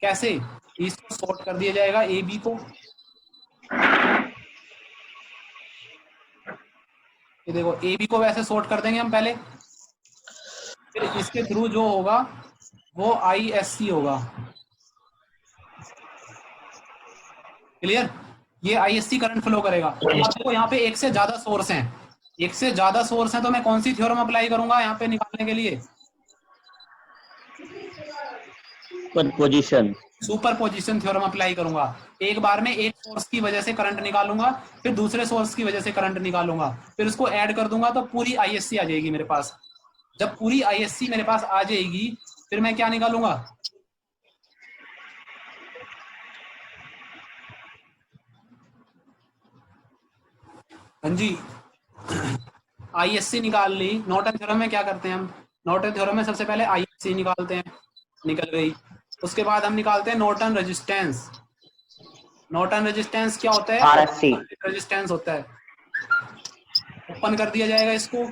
कैसे? इसको शॉर्ट कर दिया जाएगा AB को, ये देखो AB को वैसे शॉर्ट कर देंगे हम पहले, फिर इसके थ्रू जो होगा वो ISC होगा। क्लियर? ये ISC करंट फ्लो करेगा। आपको यहाँ पे एक से ज्यादा सोर्स हैं, एक से ज्यादा सोर्स हैं, तो मैं कौन सी थ्योरम अप्लाई करूंगा यहाँ पे निकालने के लिए? सुपरपोजिशन, सुपरपोजिशन थ्योरम अप्लाई करूंगा। एक बार में एक सोर्स की वजह से करंट निकालूंगा, फिर दूसरे सोर्स की वजह से करंट निकालूंगा, फिर उसको ऐड कर दूंगा, तो पूरी ISC आ जाएगी मेरे पास। जब पूरी ISC मेरे पास आ जाएगी, फिर मैं क्या निकालूंगा? हाँ जी, ISC निकाल ली। नॉर्टन थ्योरम में क्या करते हैं हम? नॉर्टन थ्योरम में सबसे पहले ISC निकालते हैं, निकल गई। उसके बाद हम निकालते हैं नॉर्टन रेजिस्टेंस। नॉर्टन रेजिस्टेंस क्या होता है? RSC. रेजिस्टेंस होता है। ओपन कर दिया जाएगा इसको,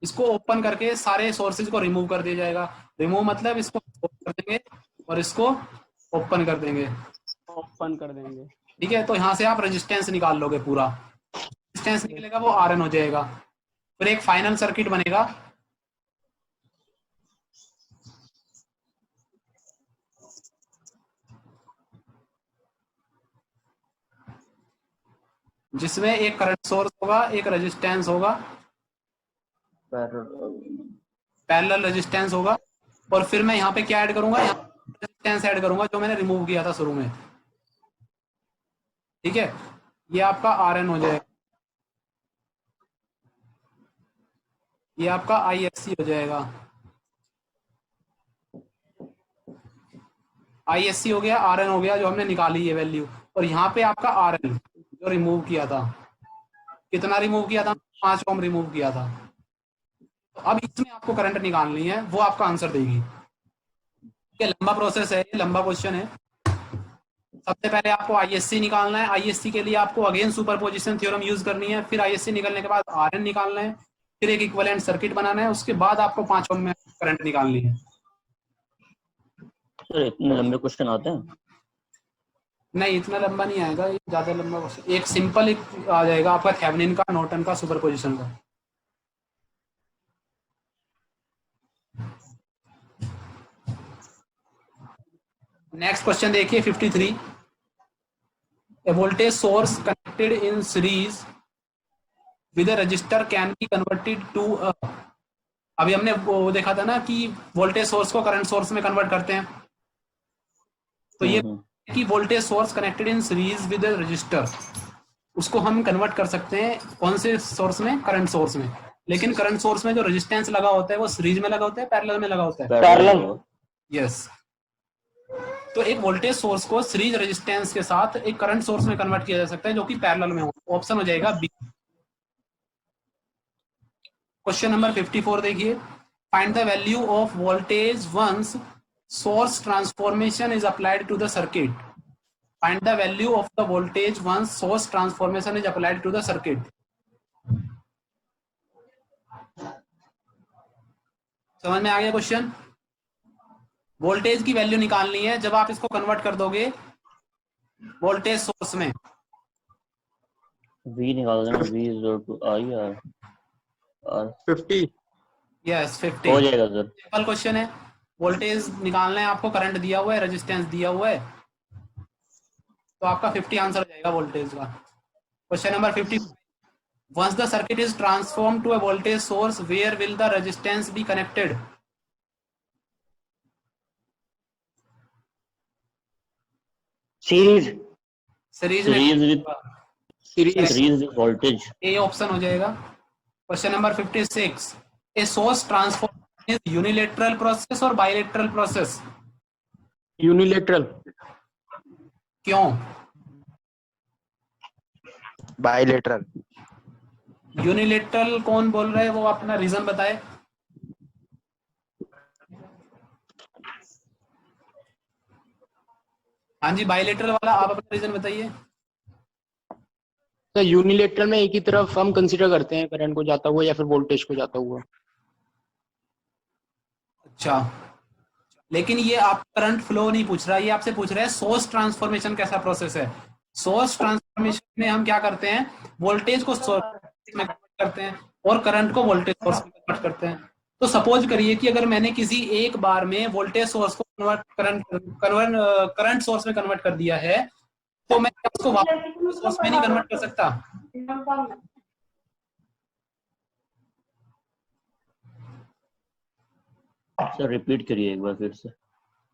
इसको ओपन करके सारे सोर्सेज को रिमूव कर दिया जाएगा। रिमूव मतलब इसको कर देंगे और इसको ओपन कर देंगे। ओपन कर देंगे। ठीक है। तो यहाँ से आप रेजिस्टेंस निकाल लोगे, पूरा रेजिस्टेंस निकलेगा वो RN हो जाएगा। फिर एक फाइनल सर्किट बनेगा, जिसमें एक करंट सोर्स होगा, एक रेजिस्टेंस होगा, पैरेलल रेजिस्टेंस होगा। और फिर मैं यहाँ पे क्या ऐड करूंगा, यहाँ रेजिस्टेंस ऐड करूंगा जो मैंने रिमूव किया था शुरू में। ठीक है, ये आपका RN हो जाएगा, ये आपका ISC हो जाएगा। ISC हो गया, RN हो गया जो हमने निकाली है वैल्यू, और यहाँ पे आपका RL जो रिमूव किया था, कितना रिमूव किया था, 5 ओम रिमूव किया था। तो अब इसमें आपको करंट निकालनी है, वो आपका आंसर देगी। ये लंबा प्रोसेस है, लंबा क्वेश्चन है। सबसे पहले आपको ISC निकालना है। ISC के लिए आपको अगेन सुपरपोजिशन थ्योरम यूज करनी है। फिर ISC निकालने के बाद RN निकालना है, फिर एक इक्विवेलेंट सर्किट बनाना है, उसके बाद आपको 5 ओम में करंट निकालनी है। सर इतने लंबे क्वेश्चन आते हैं? नहीं, इतना लंबा नहीं आएगा, ये ज्यादा लंबा क्वेश्चन। एक सिंपल एक आ जाएगा आपका थेवेनिन का, नॉर्टन का, सुपरपोजिशन का। नेक्स्ट क्वेश्चन देखिए 53। A voltage source connected in series with a resistor can be converted to a, अभी हमने वो देखा था ना कि वोल्टेज सोर्स को करंट सोर्स में कन्वर्ट करते हैं। तो ये कि voltage source connected in series with a resistor, उसको हम कन्वर्ट कर सकते हैं कौन से सोर्स में, करंट सोर्स में। लेकिन करंट सोर्स में जो रेजिस्टेंस लगा होता है वो सीरीज में लगा होता है, पैरेलल में लगा होता है? पैरेलल। यस। तो एक वोल्टेज सोर्स को सीरीज रेजिस्टेंस के साथ एक करंट सोर्स में कन्वर्ट किया जा सकता है जो कि पैरेलल में हो। ऑप्शन हो जाएगा बी। क्वेश्चन नंबर 54 देखिए। Find the value of voltage once source transformation is applied to the circuit. Find the value of the voltage once source transformation is applied to the circuit. समझ में आ गया क्वेश्चन? वोल्टेज की वैल्यू निकालनी है जब आप इसको कन्वर्ट कर दोगे वोल्टेज सोर्स में। V निकाल देना, V is equal to I R 50. Yes 50 हो जाएगा सर। सिंपल क्वेश्चन है। वोल्टेज निकालना है आपको, करंट दिया हुआ है, रेजिस्टेंस दिया हुआ है, तो आपका 50 आंसर हो जाएगा वोल्टेज का। Question number 50। Once the circuit is transform to a voltage source where will the resistance be connected. Series. Series में series with voltage. A option हो जाएगा। Question number 56। A source transformation is unilateral process और बाइलेटरल प्रोसेस? यूनिलेटरल। क्यों? Bilateral. यूनिलेटरल कौन बोल रहा है, वो अपना रीजन बताए। हाँ जी, बाइलेटरल वाला आप अपना रीजन बताइए। सर यूनिलेटरल में एक ही तरफ हम कंसीडर करते हैं करंट को जाता हुआ या फिर वोल्टेज को जाता हुआ। अच्छा, लेकिन ये आप करंट फ्लो नहीं पूछ रहा, ये आपसे पूछ रहा है सोर्स ट्रांसफॉर्मेशन कैसा प्रोसेस है। सोर्स ट्रांसफॉर्मेशन में हम क्या करते हैं, वोल्टेज को सोर्स में कन्वर्ट करते हैं और करंट को वोल्टेज सोर्स में कन्वर्ट करते हैं। तो सपोज करिए कि अगर मैंने किसी एक बार में वोल्टेज सोर्स को करंट सोर्स में कन्वर्ट कर दिया है, तो मैं उसको वापस सोर्स में नहीं कन्वर्ट कर सकता। सर रिपीट करिए एक बार फिर से।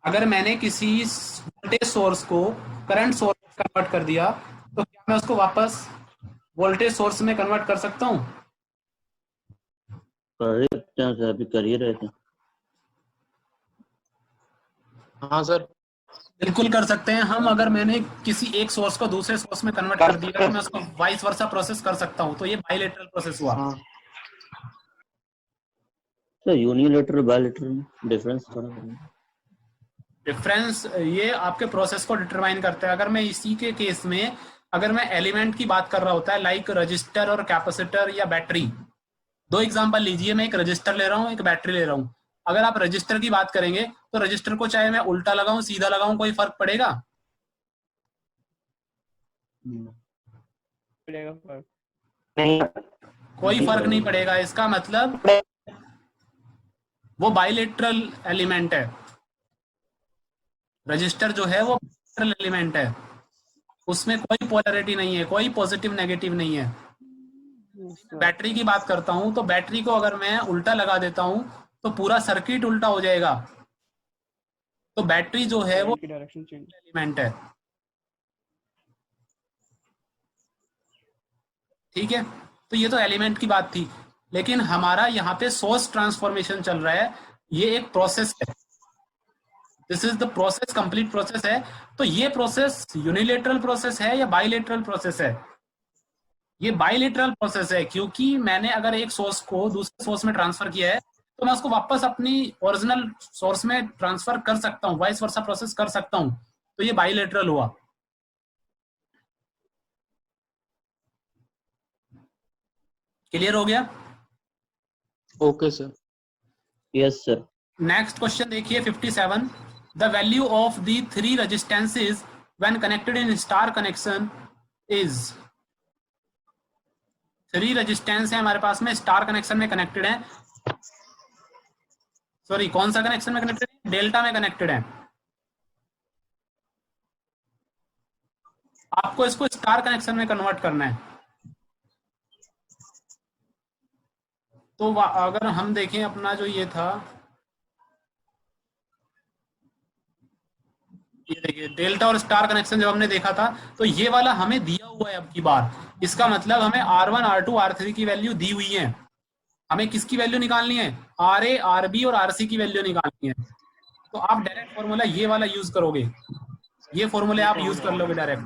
अगर मैंने किसी वोल्टेज सोर्स को करंट सोर्स में कन्वर्ट कर दिया, तो क्या मैं उसको वापस वोल्टेज सोर्स में कन्वर्ट कर सकता हूँ? अभी कर ही रहे थे। हाँ सर, बिल्कुल कर सकते हैं हम। अगर मैंने किसी एक सोर्स को दूसरे सोर्स में कन्वर्ट कर दिया तो मैं उसको वाइस वर्सा प्रोसेस कर सकता हूँ। तो ये बाइलेटरल प्रोसेस हुआ। हाँ सर यूनिलेटरल बाइलेटरल डिफरेंस थोड़ा डिफरेंस ये आपके प्रोसेस को डिटरमाइन करता है। अगर मैं इसी के केस में अगर मैं एलिमेंट की बात कर रहा होता है, लाइक रजिस्टर और कैपेसिटर या बैटरी, दो एग्जांपल लीजिए। मैं एक रजिस्टर ले रहा हूँ, एक बैटरी ले रहा हूँ। अगर आप रजिस्टर की बात करेंगे तो रजिस्टर को चाहे मैं उल्टा लगाऊं, सीधा लगाऊं, कोई फर्क पड़ेगा? नहीं। कोई फर्क नहीं पड़ेगा। इसका मतलब वो बाइलेटरल एलिमेंट है। रजिस्टर जो है वो बाइलेटरल एलिमेंट है, उसमें कोई पोलैरिटी नहीं है, कोई पॉजिटिव नेगेटिव नहीं है। बैटरी की बात करता हूं तो बैटरी को अगर मैं उल्टा लगा देता हूं तो पूरा सर्किट उल्टा हो जाएगा। तो बैटरी जो है वो की डायरेक्शन चेंज। एलिमेंट है, ठीक है। तो ये तो एलिमेंट की बात थी, लेकिन हमारा यहाँ पे सोर्स ट्रांसफॉर्मेशन चल रहा है, ये एक प्रोसेस है, this is the process, complete process है। तो ये प्रोसेस यूनिलेटरल प्रोसेस है या बाइलेटरल प्रोसेस है? ये बाइलेटरल प्रोसेस है, क्योंकि मैंने अगर एक सोर्स को दूसरे सोर्स में ट्रांसफर किया है तो मैं उसको वापस अपनी ओरिजिनल सोर्स में ट्रांसफर कर सकता हूँ, वाइस वर्सा प्रोसेस कर सकता हूँ। तो ये बाइलेटरल हुआ। क्लियर हो गया? Okay sir. Yes sir. Next question देखिए 57। The value of the 3 resistances when connected in star connection is. 3 resistance है हमारे पास में, स्टार कनेक्शन में कनेक्टेड है, सॉरी कौन सा कनेक्शन में कनेक्टेड है? डेल्टा में कनेक्टेड है। आपको इसको स्टार कनेक्शन में कन्वर्ट करना है। तो अगर हम देखें अपना जो ये था, ये देखिए डेल्टा और स्टार कनेक्शन जब हमने देखा था तो ये वाला हमें दिया हुआ है अब की बार। इसका मतलब हमें R1, R2, R3 की वैल्यू दी हुई है, हमें किसकी वैल्यू निकालनी है? RA, RB और RC की वैल्यू निकालनी है। तो आप डायरेक्ट फॉर्मूला ये वाला यूज करोगे, ये फॉर्मूले आप यूज कर लोगे direct.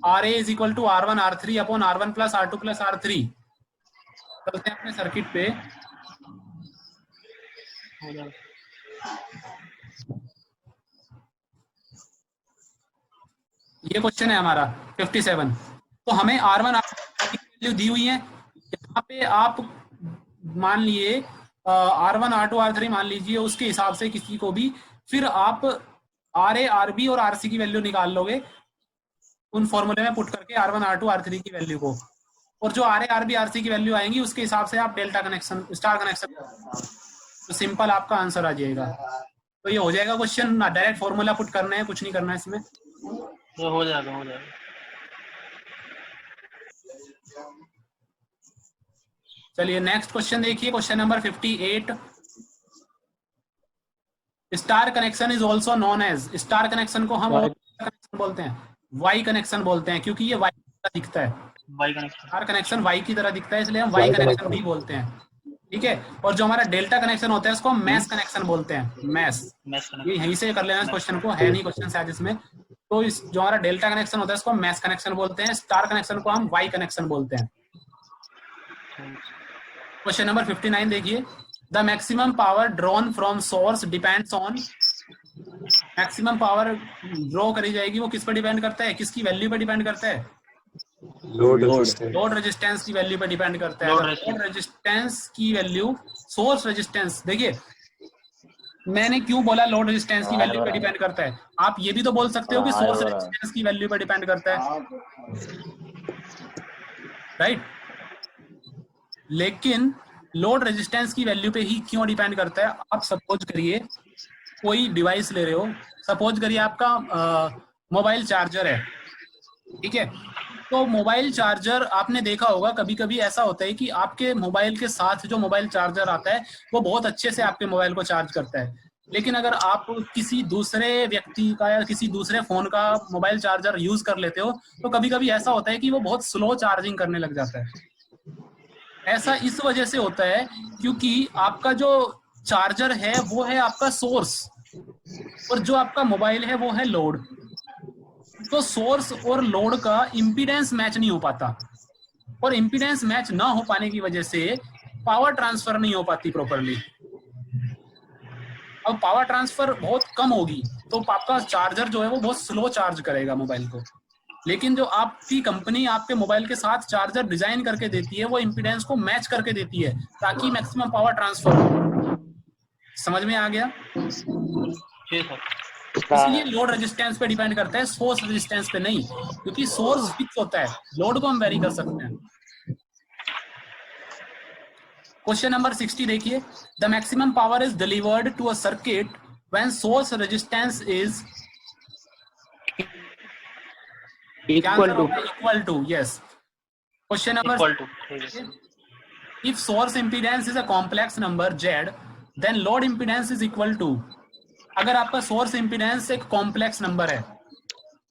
RA is equal to R1 R3 upon R1 plus R2 plus R3। चलते हैं अपने सर्किट पे। ये क्वेश्चन है हमारा 57। तो हमें R1 R2 की वैल्यू दी हुई है, यहाँ पे आप मान लिए R1 R2 R3 मान लीजिए, उसके हिसाब से किसी को भी, फिर आप RA RB और RC की वैल्यू निकाल लोगे उन फॉर्मूले में पुट करके R1 R2 R3 की वैल्यू को, और जो RA RB RC की वैल्यू आएंगी उसके हिसाब से आप डेल्टा कनेक्शन, स्टार कनेक्शन, तो सिंपल आपका आंसर आ जाएगा। तो ये हो जाएगा क्वेश्चन, डायरेक्ट फॉर्मूला पुट करना है, कुछ नहीं करना है इसमें। तो हो जाएगा, हो जाएगा। चलिए नेक्स्ट क्वेश्चन देखिए, question number 58। Star connection is also known as, star connection को हम कनेक्शन बोलते हैं, वाई कनेक्शन बोलते हैं, क्योंकि ये वाई की तरह दिखता है। Y connection, star connection Y की तरह दिखता है, इसलिए हम वाई कनेक्शन भी बोलते हैं, ठीक है। और जो हमारा डेल्टा कनेक्शन होता है उसको हम मैश कनेक्शन बोलते हैं, मैश। ये यहीं से कर लेना इस क्वेश्चन को, है नहीं क्वेश्चन शायद इसमें। तो इस जो हमारा डेल्टा कनेक्शन होता है उसको मैश कनेक्शन बोलते हैं, स्टार कनेक्शन को हम वाई कनेक्शन बोलते हैं। क्वेश्चन नंबर 59 देखिए। The maximum power drawn from source depends on, maximum power draw करी जाएगी वो किस पर डिपेंड करता है, किसकी वैल्यू पर डिपेंड करता है? लोड रेजिस्टेंस की वैल्यू पर डिपेंड करता है। लोड रेजिस्टेंस की वैल्यू, सोर्स रेजिस्टेंस, देखिए मैंने क्यों बोला लोड रेजिस्टेंस की वैल्यू पे डिपेंड करता है, आप ये भी तो बोल सकते हो कि सोर्स रेजिस्टेंस की वैल्यू पे डिपेंड करता है, राइट। लेकिन लोड रेजिस्टेंस की वैल्यू पे ही क्यों डिपेंड करता है? आप सपोज करिए कोई डिवाइस ले रहे हो, सपोज करिए आपका मोबाइल चार्जर है, ठीक है। तो मोबाइल चार्जर आपने देखा होगा, कभी कभी ऐसा होता है कि आपके मोबाइल के साथ जो मोबाइल चार्जर आता है वो बहुत अच्छे से आपके मोबाइल को चार्ज करता है, लेकिन अगर आप किसी दूसरे व्यक्ति का या किसी दूसरे फोन का मोबाइल चार्जर यूज कर लेते हो तो कभी कभी ऐसा होता है कि वो बहुत स्लो चार्जिंग करने लग जाता है। ऐसा इस वजह से होता है क्योंकि आपका जो चार्जर है वो है आपका सोर्स, और जो आपका मोबाइल है वो है लोड। तो सोर्स और लोड का इम्पीडेंस मैच नहीं हो पाता, और इम्पीडेंस मैच ना हो पाने की वजह से पावर ट्रांसफर नहीं हो पाती प्रॉपर्ली। अब पावर ट्रांसफर बहुत कम होगी तो आपका चार्जर जो है वो बहुत स्लो चार्ज करेगा मोबाइल को। लेकिन जो आपकी कंपनी आपके मोबाइल के साथ चार्जर डिजाइन करके देती है वो इम्पीडेंस को मैच करके देती है ताकि मैक्सिमम पावर ट्रांसफर हो। समझ में आ गया? इसलिए लोड रेजिस्टेंस पे डिपेंड करता है, सोर्स रेजिस्टेंस पे नहीं, क्योंकि सोर्स फिक्स होता है, लोड को हम वेरी कर सकते हैं। क्वेश्चन नंबर 60 देखिए। The maximum power is delivered to a circuit when source resistance is equal to, yes. Question number if source impedance is a complex number Z, then load impedance is equal to, अगर आपका source impedance एक complex number है,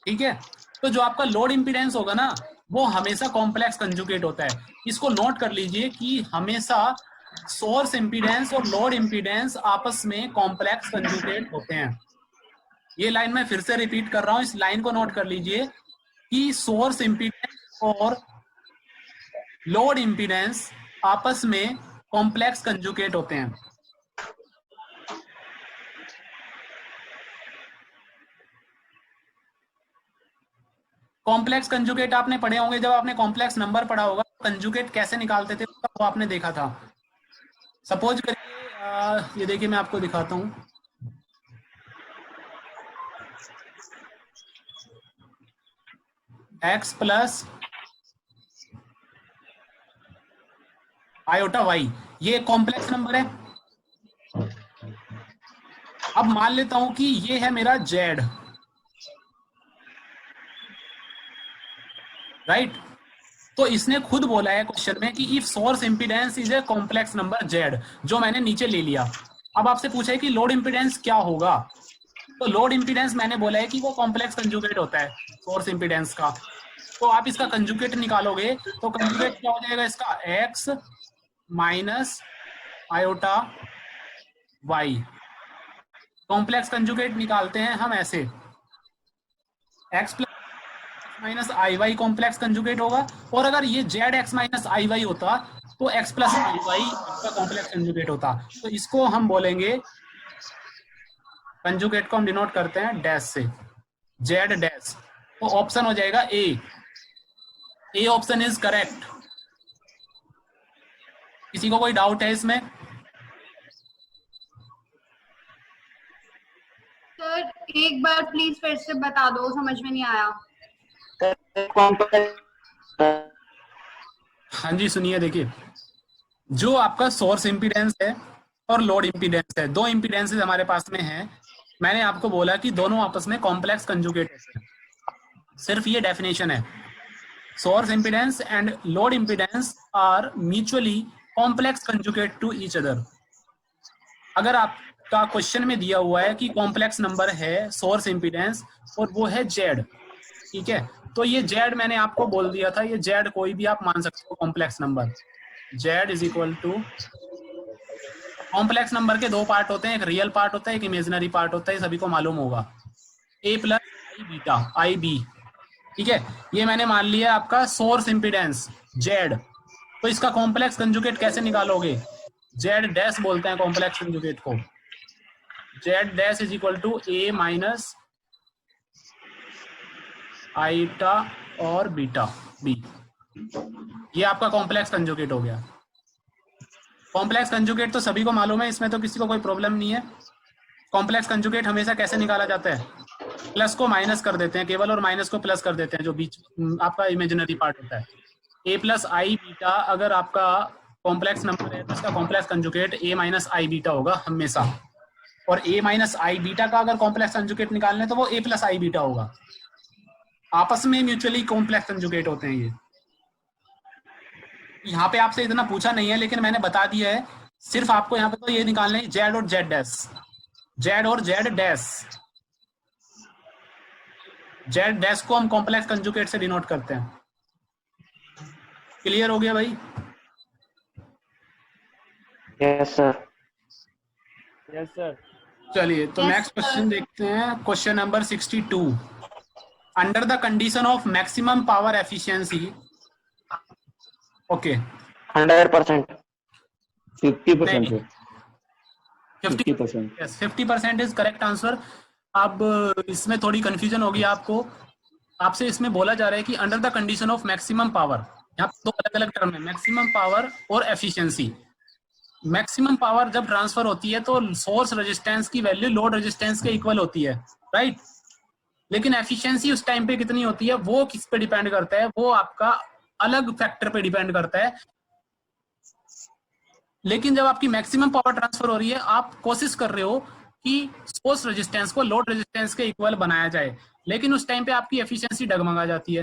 ठीक है, तो जो आपका लोड इम्पीडेंस होगा ना वो हमेशा कॉम्प्लेक्स कंजुगेट होता है। इसको नोट कर लीजिए कि हमेशा सोर्स इम्पीडेंस और लोड इम्पीडेंस आपस में कॉम्प्लेक्स कंजुगेट होते हैं। ये लाइन मैं फिर से रिपीट कर रहा हूं, इस लाइन को नोट कर लीजिए कि सोर्स इम्पीडेंस और लोड इम्पीडेंस आपस में कॉम्प्लेक्स कंजुगेट होते हैं। कॉम्प्लेक्स कंजुगेट आपने पढ़े होंगे, जब आपने कॉम्प्लेक्स नंबर पढ़ा होगा कंजुगेट कैसे निकालते थे वो आपने देखा था। सपोज करिए ये देखिए मैं आपको दिखाता हूं, x प्लस आयोटा y, ये कॉम्प्लेक्स नंबर है। अब मान लेता हूं कि ये है मेरा z, राइट तो इसने खुद बोला है क्वेश्चन में कि if source impedance is a complex number z, जो मैंने नीचे ले लिया। अब आपसे पूछा है कि लोड इम्पीडेंस क्या होगा, तो लोड इम्पीडेंस मैंने बोला है कि वो कॉम्प्लेक्स कंजुगेट होता है सोर्स इम्पीडेंस का। तो आप इसका कंजुगेट निकालोगे तो कंजुगेट क्या हो जाएगा इसका, x minus iota y। Complex conjugate निकालते हैं हम ऐसे, x प्लस माइनस आई वाई कॉम्प्लेक्स कंजुगेट होगा, और अगर ये जेड एक्स माइनस आई वाई होता तो एक्स प्लस आई वाई का कॉम्प्लेक्स कंजुगेट होता। तो इसको हम बोलेंगे, कंजुगेट को हम डिनोट करते हैं डैश से, जेड डैश। तो ऑप्शन हो जाएगा ए ऑप्शन इज करेक्ट। किसी को कोई डाउट है इसमें? सर एक बार प्लीज फिर से बता दो, समझ में नहीं आया। हाँ जी सुनिए, देखिए जो आपका सोर्स इम्पीडेंस है और लोड इम्पीडेंस है, दो इम्पीडेंसेस हमारे पास में हैं। मैंने आपको बोला कि दोनों आपस में कॉम्प्लेक्स कंजुगेट होते हैं, सिर्फ ये डेफिनेशन है। Source impedance and load impedance are mutually complex conjugate to each other. अगर आपका क्वेश्चन में दिया हुआ है कि कॉम्प्लेक्स नंबर है सोर्स इम्पीडेंस और वो है जेड, ठीक है, तो ये जेड मैंने आपको बोल दिया था, ये जेड कोई भी आप मान सकते हो complex number. Z is equal to, complex number के दो पार्ट होते हैं, एक रियल पार्ट होता है, एक इमेजिनरी पार्ट होता है, सभी को मालूम होगा। ए प्लस आई बीटा आई बी, ठीक है, ये मैंने मान लिया आपका सोर्स इम्पीडेंस जेड। तो इसका कॉम्प्लेक्स कंजुगेट कैसे निकालोगे, जेड डैश बोलते हैं कॉम्प्लेक्स कंजुगेट को। Z dash is equal to A minus iota और बीटा बी, ये आपका कॉम्प्लेक्स कंजुगेट हो गया। कॉम्प्लेक्स कंजुगेट तो सभी को मालूम है, इसमें तो किसी को कोई प्रॉब्लम नहीं है। कॉम्प्लेक्स कंजुगेट हमेशा कैसे निकाला जाता है, प्लस को माइनस कर देते हैं केवल और माइनस को प्लस कर देते हैं, जो बीच आपका इमेजिनरी पार्ट होता है। ए प्लस आई बीटा अगर आपका कॉम्प्लेक्स नंबर है तो इसका कॉम्प्लेक्स कंजुगेट ए माइनस आई बीटा होगा हमेशा, और ए माइनस आई बीटा का अगर कॉम्प्लेक्स कंजुगेट निकालने तो वो ए प्लस आई बीटा होगा। आपस में म्यूचुअली कॉम्प्लेक्स कंजुगेट होते हैं ये। यहाँ पे आपसे इतना पूछा नहीं है लेकिन मैंने बता दिया है, सिर्फ आपको यहाँ पे तो ये निकालना है जेड और जेड डैश, जेड और जेड डैश। जेड डैश को हम कॉम्प्लेक्स कंजुगेट से डिनोट करते हैं। क्लियर हो गया भाई? Yes sir. Yes sir. चलिए तो नेक्स्ट क्वेश्चन देखते हैं, question number 62। Under the condition of maximum power efficiency, okay 100%, 50% है, 50%, yes, 50% इज करेक्ट आंसर। अब इसमें थोड़ी कंफ्यूजन होगी आपको, आपसे इसमें बोला जा रहा है कि under the condition of maximum power, यहाँ पे दो अलग अलग टर्म है, मैक्सिमम पावर और एफिशिएंसी। मैक्सिमम पावर जब ट्रांसफर होती है तो सोर्स रेजिस्टेंस की वैल्यू लोड रेजिस्टेंस के इक्वल होती है, राइट। लेकिन एफिशिएंसी उस टाइम पे कितनी होती है वो किस पे डिपेंड करता है, वो आपका अलग फैक्टर पे डिपेंड करता है। लेकिन जब आपकी मैक्सिमम पावर ट्रांसफर हो रही है, आप कोशिश कर रहे हो कि सोर्स रेजिस्टेंस को लोड रेजिस्टेंस के इक्वल बनाया जाए, लेकिन उस टाइम पे आपकी एफिशिएंसी डगमगा जाती है,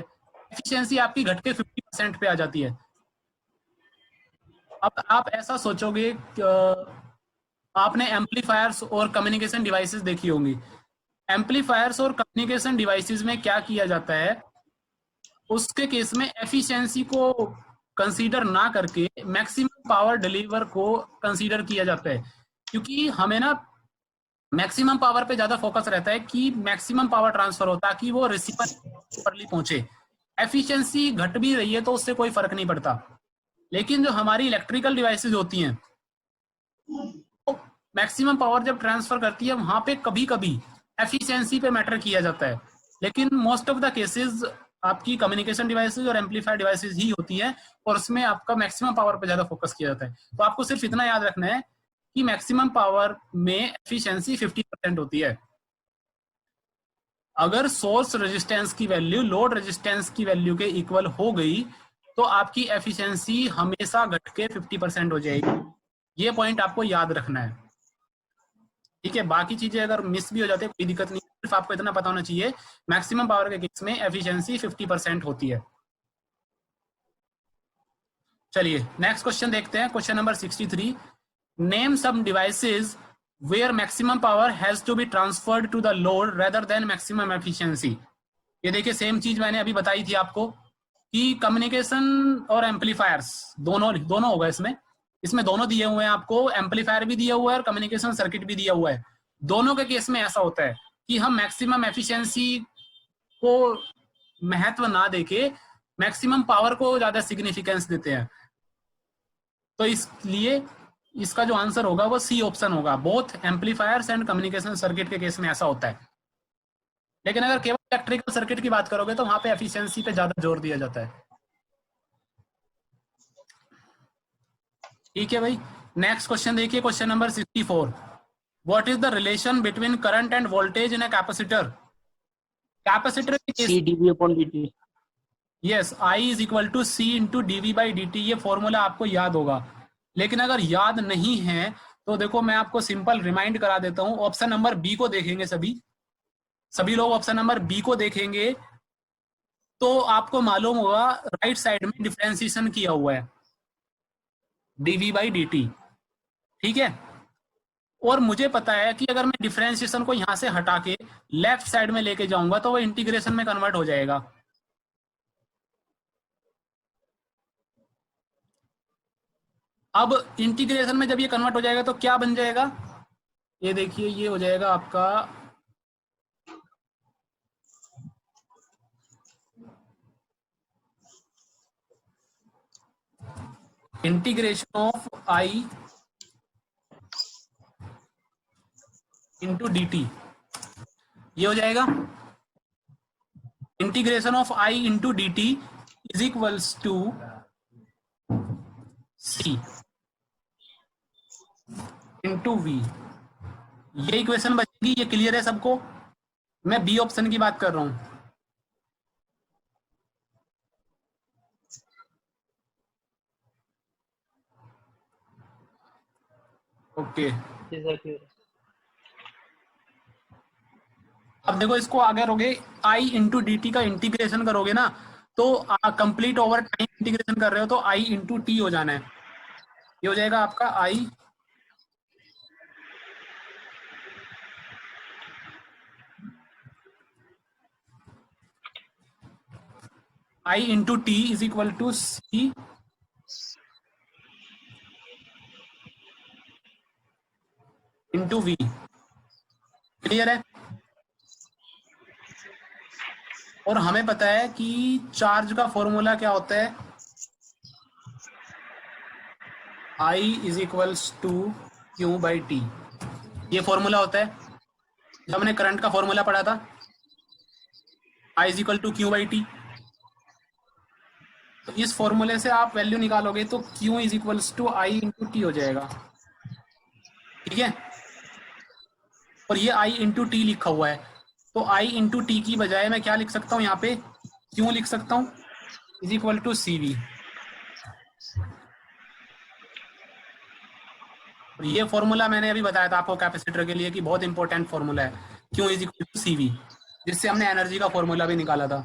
एफिशिएंसी आपकी घट के 50% पे आ जाती है। अब आप ऐसा सोचोगे कि आपने एम्पलीफायर्स और कम्युनिकेशन डिवाइसेस देखी होंगी। एम्पलीफायर्स और कम्युनिकेशन डिवाइसेस में क्या किया जाता है, उसके केस में एफिशिएंसी को कंसीडर ना करके मैक्सिमम पावर डिलीवर को कंसीडर किया जाता है, क्योंकि हमें ना मैक्सिमम पावर पे ज्यादा फोकस रहता है कि मैक्सिमम पावर ट्रांसफर हो ताकि वो रिसीवर प्रॉपर्ली पहुंचे। एफिशिएंसी घट भी रही है तो उससे कोई फर्क नहीं पड़ता, लेकिन जो हमारी इलेक्ट्रिकल डिवाइसेस होती हैं तो मैक्सिमम पावर जब ट्रांसफर करती है वहां पे कभी कभी एफिशिएंसी पे मैटर किया जाता है, लेकिन मोस्ट ऑफ द केसेस आपकी कम्युनिकेशन डिवाइसेस और एम्पलीफायर डिवाइसेस ही होती है और उसमें आपका मैक्सिमम पावर पे ज्यादा फोकस किया जाता है। तो आपको सिर्फ इतना याद रखना है कि मैक्सिमम पावर में एफिशिएंसी 50% होती है। अगर सोर्स रेजिस्टेंस की वैल्यू लोड रेजिस्टेंस की वैल्यू के इक्वल हो गई तो आपकी एफिशिएंसी हमेशा घट के 50% हो जाएगी। ये पॉइंट आपको याद रखना है, ठीक है। बाकी चीजें अगर मिस भी हो जाती है कोई दिक्कत नहीं, सिर्फ आपको इतना पता होना चाहिए मैक्सिमम पावर के केस में एफिशिएंसी 50% होती है। चलिए नेक्स्ट क्वेश्चन देखते हैं, question number 63। Name some devices where maximum power has to be transferred to the load rather than maximum efficiency. ये देखिए सेम चीज मैंने अभी बताई थी आपको कि कम्युनिकेशन और एम्पलीफायर्स दोनों होगा इसमें दोनों दिए हुए हैं आपको, एम्पलीफायर भी दिया हुआ है और कम्युनिकेशन सर्किट भी दिया हुआ है। दोनों के केस में ऐसा होता है कि हम मैक्सिमम एफिशिएंसी को महत्व ना देके मैक्सिमम पावर को ज्यादा सिग्निफिकेंस देते हैं। तो इसलिए इसका जो आंसर होगा वो सी ऑप्शन होगा। Both amplifiers and communication circuit के केस में ऐसा होता है, लेकिन अगर केवल इलेक्ट्रिकल सर्किट की बात करोगे तो वहां पे एफिशिएंसी पे ज्यादा जोर दिया जाता है। ठीक है भाई, नेक्स्ट क्वेश्चन देखिए, question number 64। What is the relation between current and voltage in a capacitor. Capacitor C dV/dt। Yes, I is equal to C into dV/dt। ये फॉर्मूला आपको याद होगा, लेकिन अगर याद नहीं है तो देखो मैं आपको सिंपल रिमाइंड करा देता हूं। ऑप्शन नंबर बी को देखेंगे सभी लोग ऑप्शन नंबर बी को देखेंगे तो आपको मालूम होगा राइट साइड में डिफरेंशिएशन किया हुआ है dV/dt, ठीक है। और मुझे पता है कि अगर मैं डिफरेंशिएशन को यहां से हटा के लेफ्ट साइड में लेके जाऊंगा तो वो इंटीग्रेशन में कन्वर्ट हो जाएगा। अब इंटीग्रेशन में जब ये कन्वर्ट हो जाएगा तो क्या बन जाएगा, ये देखिए ये हो जाएगा आपका integration of I into dt। ये हो जाएगा integration of I into dt is equals to C into V। ये इक्वेशन बचेगी, ये क्लियर है सबको। मैं बी ऑप्शन की बात कर रहा हूं। ओके अब देखो इसको अगर करोगे I इंटू डी टी का इंटीग्रेशन करोगे ना तो कंप्लीट ओवर टाइम इंटीग्रेशन कर रहे हो तो I इंटू टी हो जाना है। ये हो जाएगा आपका I into T is equal to C into V। Clear है। और हमें पता है कि चार्ज का फॉर्मूला क्या होता है, I is equals to Q/T। ये फॉर्मूला होता है जब हमने करंट का फॉर्मूला पढ़ा था, I is equal to Q/T। तो इस फॉर्मूले से आप वैल्यू निकालोगे तो Q is equals to I into T हो जाएगा, ठीक है। और ये I इंटू टी लिखा हुआ है तो I इंटू टी की बजाय मैं क्या लिख सकता हूँ यहाँ पे, Q लिख सकता हूँ इज इक्वल टू CV। और ये फॉर्मूला मैंने अभी बताया था आपको कैपेसिटर के लिए कि बहुत इंपॉर्टेंट फॉर्मूला है, Q is equal to CV, जिससे हमने एनर्जी का फॉर्मूला भी निकाला था।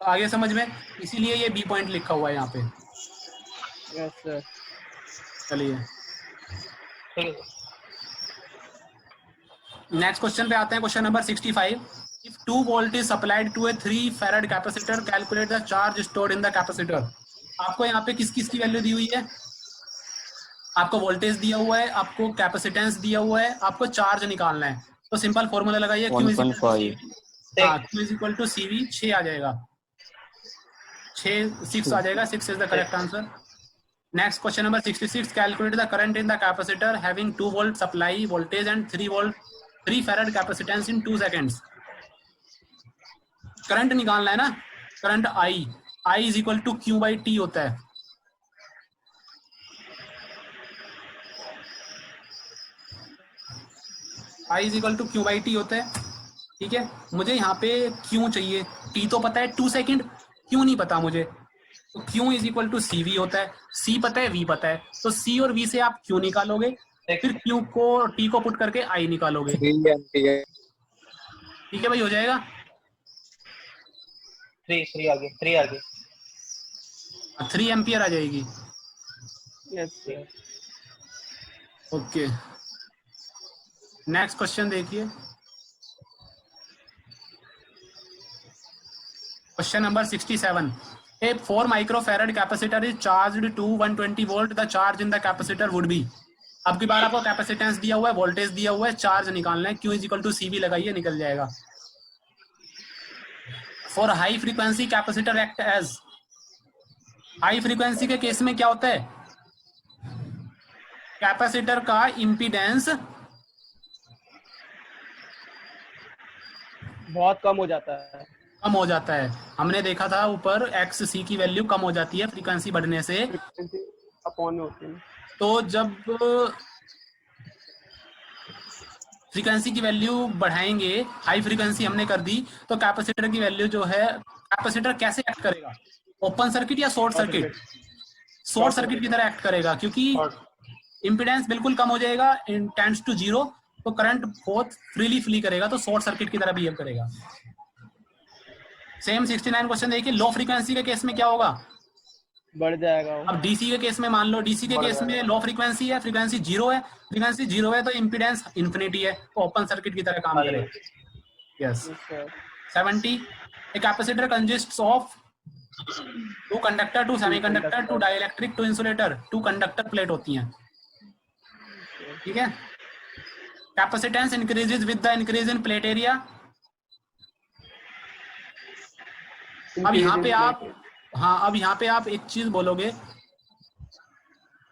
तो आगे समझ में, इसीलिए ये बी पॉइंट लिखा हुआ है यहाँ पे। Yes, sir. चलिए ठीक है सर। नेक्स्ट क्वेश्चन पे आते हैं, question number 65। If 2 volt is supplied to a 3 farad capacitor, calculate the charge stored in the capacitor. आपको यहाँ पे किस किस की वैल्यू दी हुई है? आपको वोल्टेज दिया हुआ है, आपको कैपेसिटेंस दिया हुआ है, आपको चार्ज निकालना है। तो सिंपल फॉर्मूला लगाइए, Q is equal to CV। 6 आ जाएगा, 6 आ जाएगा, 6 is the correct answer. Next question number 66, calculate the current in the capacitor having 2 volt supply voltage and 3 farad capacitance in 2 seconds. Current निकालना है ना, current I is equal to Q/T होता है। I is equal to Q/T होता है, ठीक है। मुझे यहाँ पे Q चाहिए, T तो पता है 2 सेकेंड, Q नहीं पता मुझे, तो Q is equal to CV होता है। C पता है, V पता है, तो C और V से आप Q निकालोगे, फिर Q को T को पुट करके I निकालोगे। ठीक है भाई, हो जाएगा। 3 आगे 3 एम्पियर आ जाएगी। Yes, sir. Okay, next question देखिए, question number 67। A 4 microfarad capacitor is charged to 120 volt. The charge in the capacitor would be। अब की बार आपको कैपेसिटेंस दिया हुआ है, वोल्टेज दिया हुआ है, चार्ज निकालना है। Q is equal to CV लगाइए, निकल जाएगा। For high frequency capacitor act as. High frequency के केस में क्या होता है? कैपेसिटर का इम्पीडेंस बहुत कम हो जाता है। कम हो जाता है। हमने देखा था ऊपर XC की वैल्यू कम हो जाती है फ्रीक्वेंसी बढ़ने से। अपॉन में होती है। तो जब फ्रीक्वेंसी की वैल्यू बढ़ाएंगे, हाई फ्रीक्वेंसी हमने कर दी, तो कैपेसिटर की वैल्यू जो है, कैपेसिटर कैसे एक्ट करेगा? ओपन सर्किट या शॉर्ट सर्किट? शॉर्ट सर्किट की तरह एक्ट करेगा, क्योंकि इम्पीडेंस बिल्कुल कम हो जाएगा, टेंड्स टू 0, तो करंट बहुत फ्रीली फ्ली करेगा, तो शॉर्ट सर्किट की तरह बिहेव करेगा। सेम 69 क्वेश्चन देखिए, लो फ्रीक्वेंसी के केस में क्या होगा? बढ़ जाएगा वो। अब डीसी के केस में मान लो, डीसी के केस में लो फ्रीक्वेंसी है, फ्रीक्वेंसी 0 है, फ्रीक्वेंसी 0 है तो इम्पीडेंस इन्फिनिटी है, तो ओपन सर्किट की तरह काम करेगा। Yes. Yes, sir. 70, a capacitor consists of 2 conductor, 2 semiconductor, 2 dielectric, 2 insulator, 2 conductor plate होती हैं, ठीक है। Capacitance increases with the increase in plate area. अब यहाँ पे आप, हाँ, अब यहाँ पे आप एक चीज बोलोगे,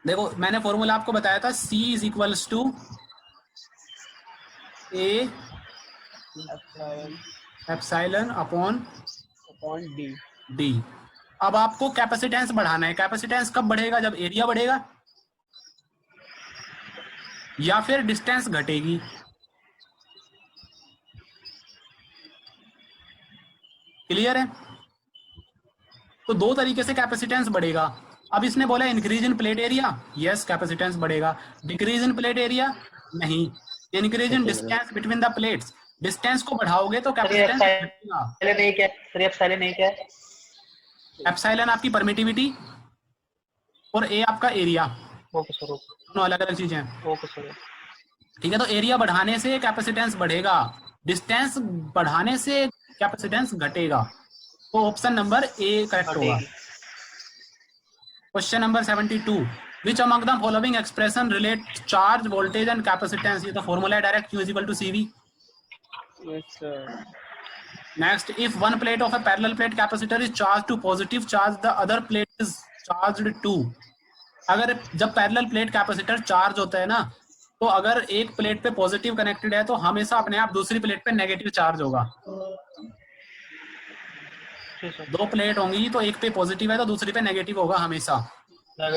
देखो मैंने फॉर्मूला आपको बताया था, C is equals to A epsilon upon D। D। अब आपको कैपेसिटेंस बढ़ाना है। कैपेसिटेंस कब बढ़ेगा? जब एरिया बढ़ेगा या फिर डिस्टेंस घटेगी। क्लियर है? तो 2 तरीके से कैपेसिटेंस बढ़ेगा। अब इसने बोला increase in plate area, yes capacitance बढ़ेगा। डिक्रीज इन प्लेट एरिया, नहीं। Increase in distance between the plates, distance को बढ़ाओगे तो कैपेसिटेंस घटेगा। एप्सिलॉन आपकी परमिटिविटी और A आपका एरिया, दोनों अलग अलग चीजें हैं, ठीक है। तो एरिया बढ़ाने से कैपेसिटेंस बढ़ेगा, डिस्टेंस बढ़ाने से कैपेसिटेंस घटेगा, तो ऑप्शन नंबर A करेक्ट होगा। Question number 72, which among the following expression relate charge voltage and capacitance. ये तो फॉर्मूला है direct, Q is equal to CV। Yes, sir. Next, if one plate of a parallel plate capacitor is charged to positive charge, the other plate is charged to। अगर जब पैरेलल प्लेट कैपेसिटर चार्ज होता है ना, तो अगर एक प्लेट पे पॉजिटिव कनेक्टेड है तो हमेशा अपने आप दूसरी प्लेट पे नेगेटिव चार्ज होगा। 2 प्लेट होंगी तो एक पे पॉजिटिव है तो दूसरी पे नेगेटिव होगा हमेशा। सर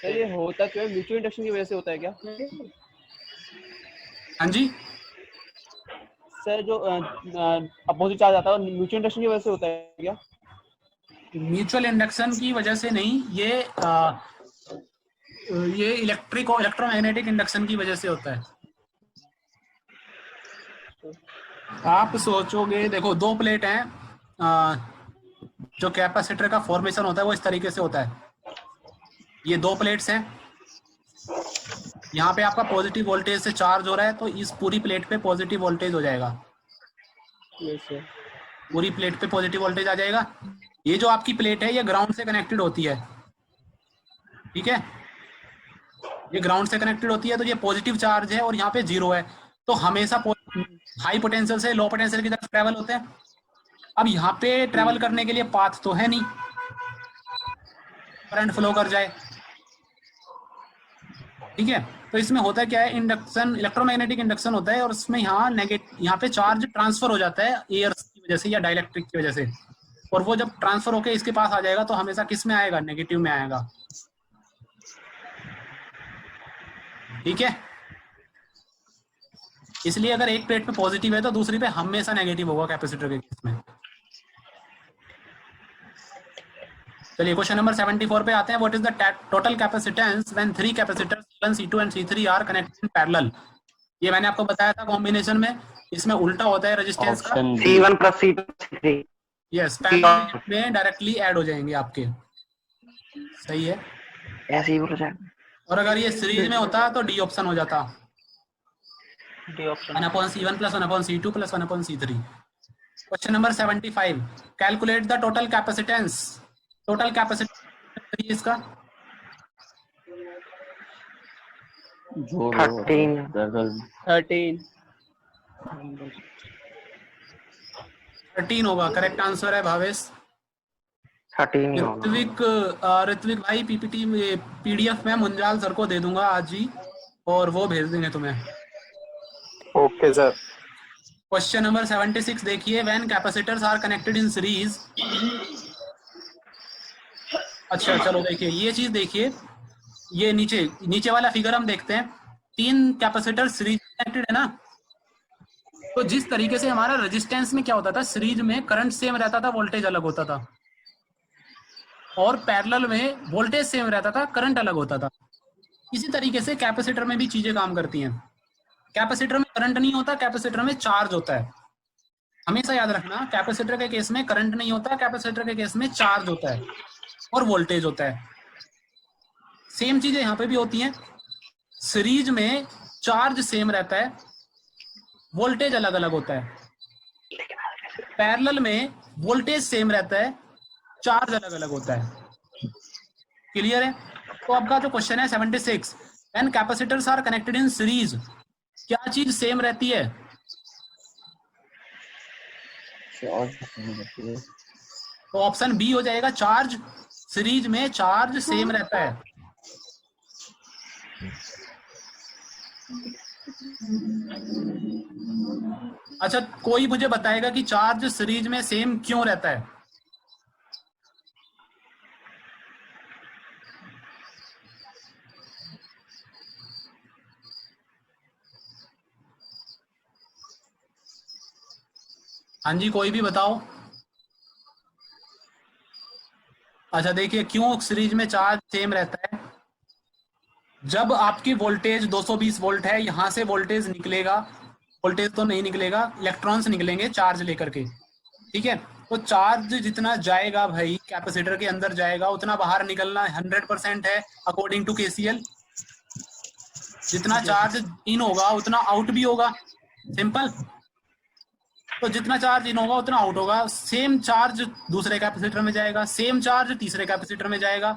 ये होता क्यों है? म्यूचुअल इंडक्शन की वजह से होता है क्या? हाँ जी, सर जो अपोजिट चार्ज आता है म्यूचुअल इंडक्शन की वजह से होता है क्या? म्यूचुअल इंडक्शन की वजह से नहीं, ये इलेक्ट्रोमैग्नेटिक इंडक्शन की वजह से होता है। आप सोचोगे, देखो 2 प्लेट हैं, जो कैपेसिटर का फॉर्मेशन होता है वो इस तरीके से होता है। ये 2 प्लेट्स हैं, यहाँ पे आपका पॉजिटिव वोल्टेज से चार्ज हो रहा है, तो इस पूरी प्लेट पे पॉजिटिव वोल्टेज हो जाएगा, यस सर। पूरी प्लेट पे पॉजिटिव वोल्टेज आ जाएगा। ये जो आपकी प्लेट है ये ग्राउंड से कनेक्टेड होती है, ठीक है, ये ग्राउंड से कनेक्टेड होती है, तो ये पॉजिटिव चार्ज है और यहाँ पे 0 है, तो हमेशा हाई पोटेंशियल से लो पोटेंशियल की तरफ ट्रेवल होते हैं। अब यहाँ पे ट्रेवल करने के लिए पाथ तो है नहीं, करंट फ्लो कर जाए, ठीक है। तो इसमें होता है क्या है, इंडक्शन, इलेक्ट्रोमैग्नेटिक इंडक्शन होता है, और उसमें यहाँ पे चार्ज ट्रांसफर हो जाता है एयर की वजह से या डाइलेक्ट्रिक की वजह से, और वो जब ट्रांसफर होके इसके पास आ जाएगा तो हमेशा किस में आएगा, नेगेटिव में आएगा, ठीक है। इसलिए अगर एक प्लेट पे पॉजिटिव है तो दूसरी पे हमेशा नेगेटिव होगा कैपेसिटर के केस में। चलिए क्वेश्चन नंबर 74 पे आते हैं। What is the total capacitance when 3 capacitors C1, C2 and C3 are connected in parallel? ये मैंने आपको बताया था कॉम्बिनेशन में, इसमें उल्टा होता है रेजिस्टेंस का, option C1 plus C2 C3 yes, parallel में डायरेक्टली ऐड हो जाएंगे आपके, सही है। ऐसे ही बोला जाए। और अगर ये सीरीज में होता तो डी ऑप्शन हो जाता, D option 1/C1 plus 1/C2 plus 1/C3। Question number 75, calculate the total capacitance, total capacitance इसका 13 13 होगा, करेक्ट आंसर है भावेश। 13 ही होगा। ऋत्विक भाई पीपीटी पीडीएफ में मुंजाल सर को दे दूंगा आज ही, और वो भेज देंगे तुम्हें। Okay sir. क्वेश्चन नंबर 76 देखिए, when capacitors are connected in series. अच्छा चलो देखिए ये चीज देखिए, ये नीचे वाला फिगर हम देखते हैं, 3 कैपेसिटर सीरीज कनेक्टेड है ना, तो जिस तरीके से हमारा रेजिस्टेंस में क्या होता था, सीरीज में करंट सेम रहता था, वोल्टेज अलग होता था, और पैरेलल में वोल्टेज सेम रहता था, करंट अलग होता था। इसी तरीके से कैपेसिटर में भी चीजें काम करती हैं। कैपेसिटर में करंट नहीं होता, कैपेसिटर में चार्ज होता है, हमेशा याद रखना, कैपेसिटर के केस में करंट नहीं होता, कैपेसिटर के केस में चार्ज होता है और वोल्टेज होता है। सेम चीजें यहाँ पे भी होती हैं, सीरीज में चार्ज सेम रहता है, वोल्टेज अलग अलग होता है, पैरेलल में वोल्टेज सेम रहता है, चार्ज अलग अलग होता है। क्लियर है? तो आपका जो क्वेश्चन है 76, when capacitors are connected in series, क्या चीज सेम रहती है? तो ऑप्शन बी हो जाएगा, चार्ज। सीरीज में चार्ज सेम रहता है। अच्छा कोई मुझे बताएगा कि चार्ज सीरीज में सेम क्यों रहता है? हाँ जी कोई भी बताओ। अच्छा देखिए क्यों सीरीज में चार्ज सेम रहता है, जब आपकी वोल्टेज 220 वोल्ट है, यहां से वोल्टेज निकलेगा, वोल्टेज तो नहीं निकलेगा, इलेक्ट्रॉन्स निकलेंगे चार्ज लेकर के, ठीक है। तो चार्ज जितना जाएगा भाई कैपेसिटर के अंदर जाएगा, उतना बाहर निकलना 100% है अकॉर्डिंग टू केसीएल। जितना चार्ज इन होगा उतना आउट भी होगा, सिंपल। तो जितना चार्ज इन होगा उतना आउट होगा। सेम चार्ज दूसरे कैपेसिटर में जाएगा, सेम चार्ज तीसरे कैपेसिटर में जाएगा,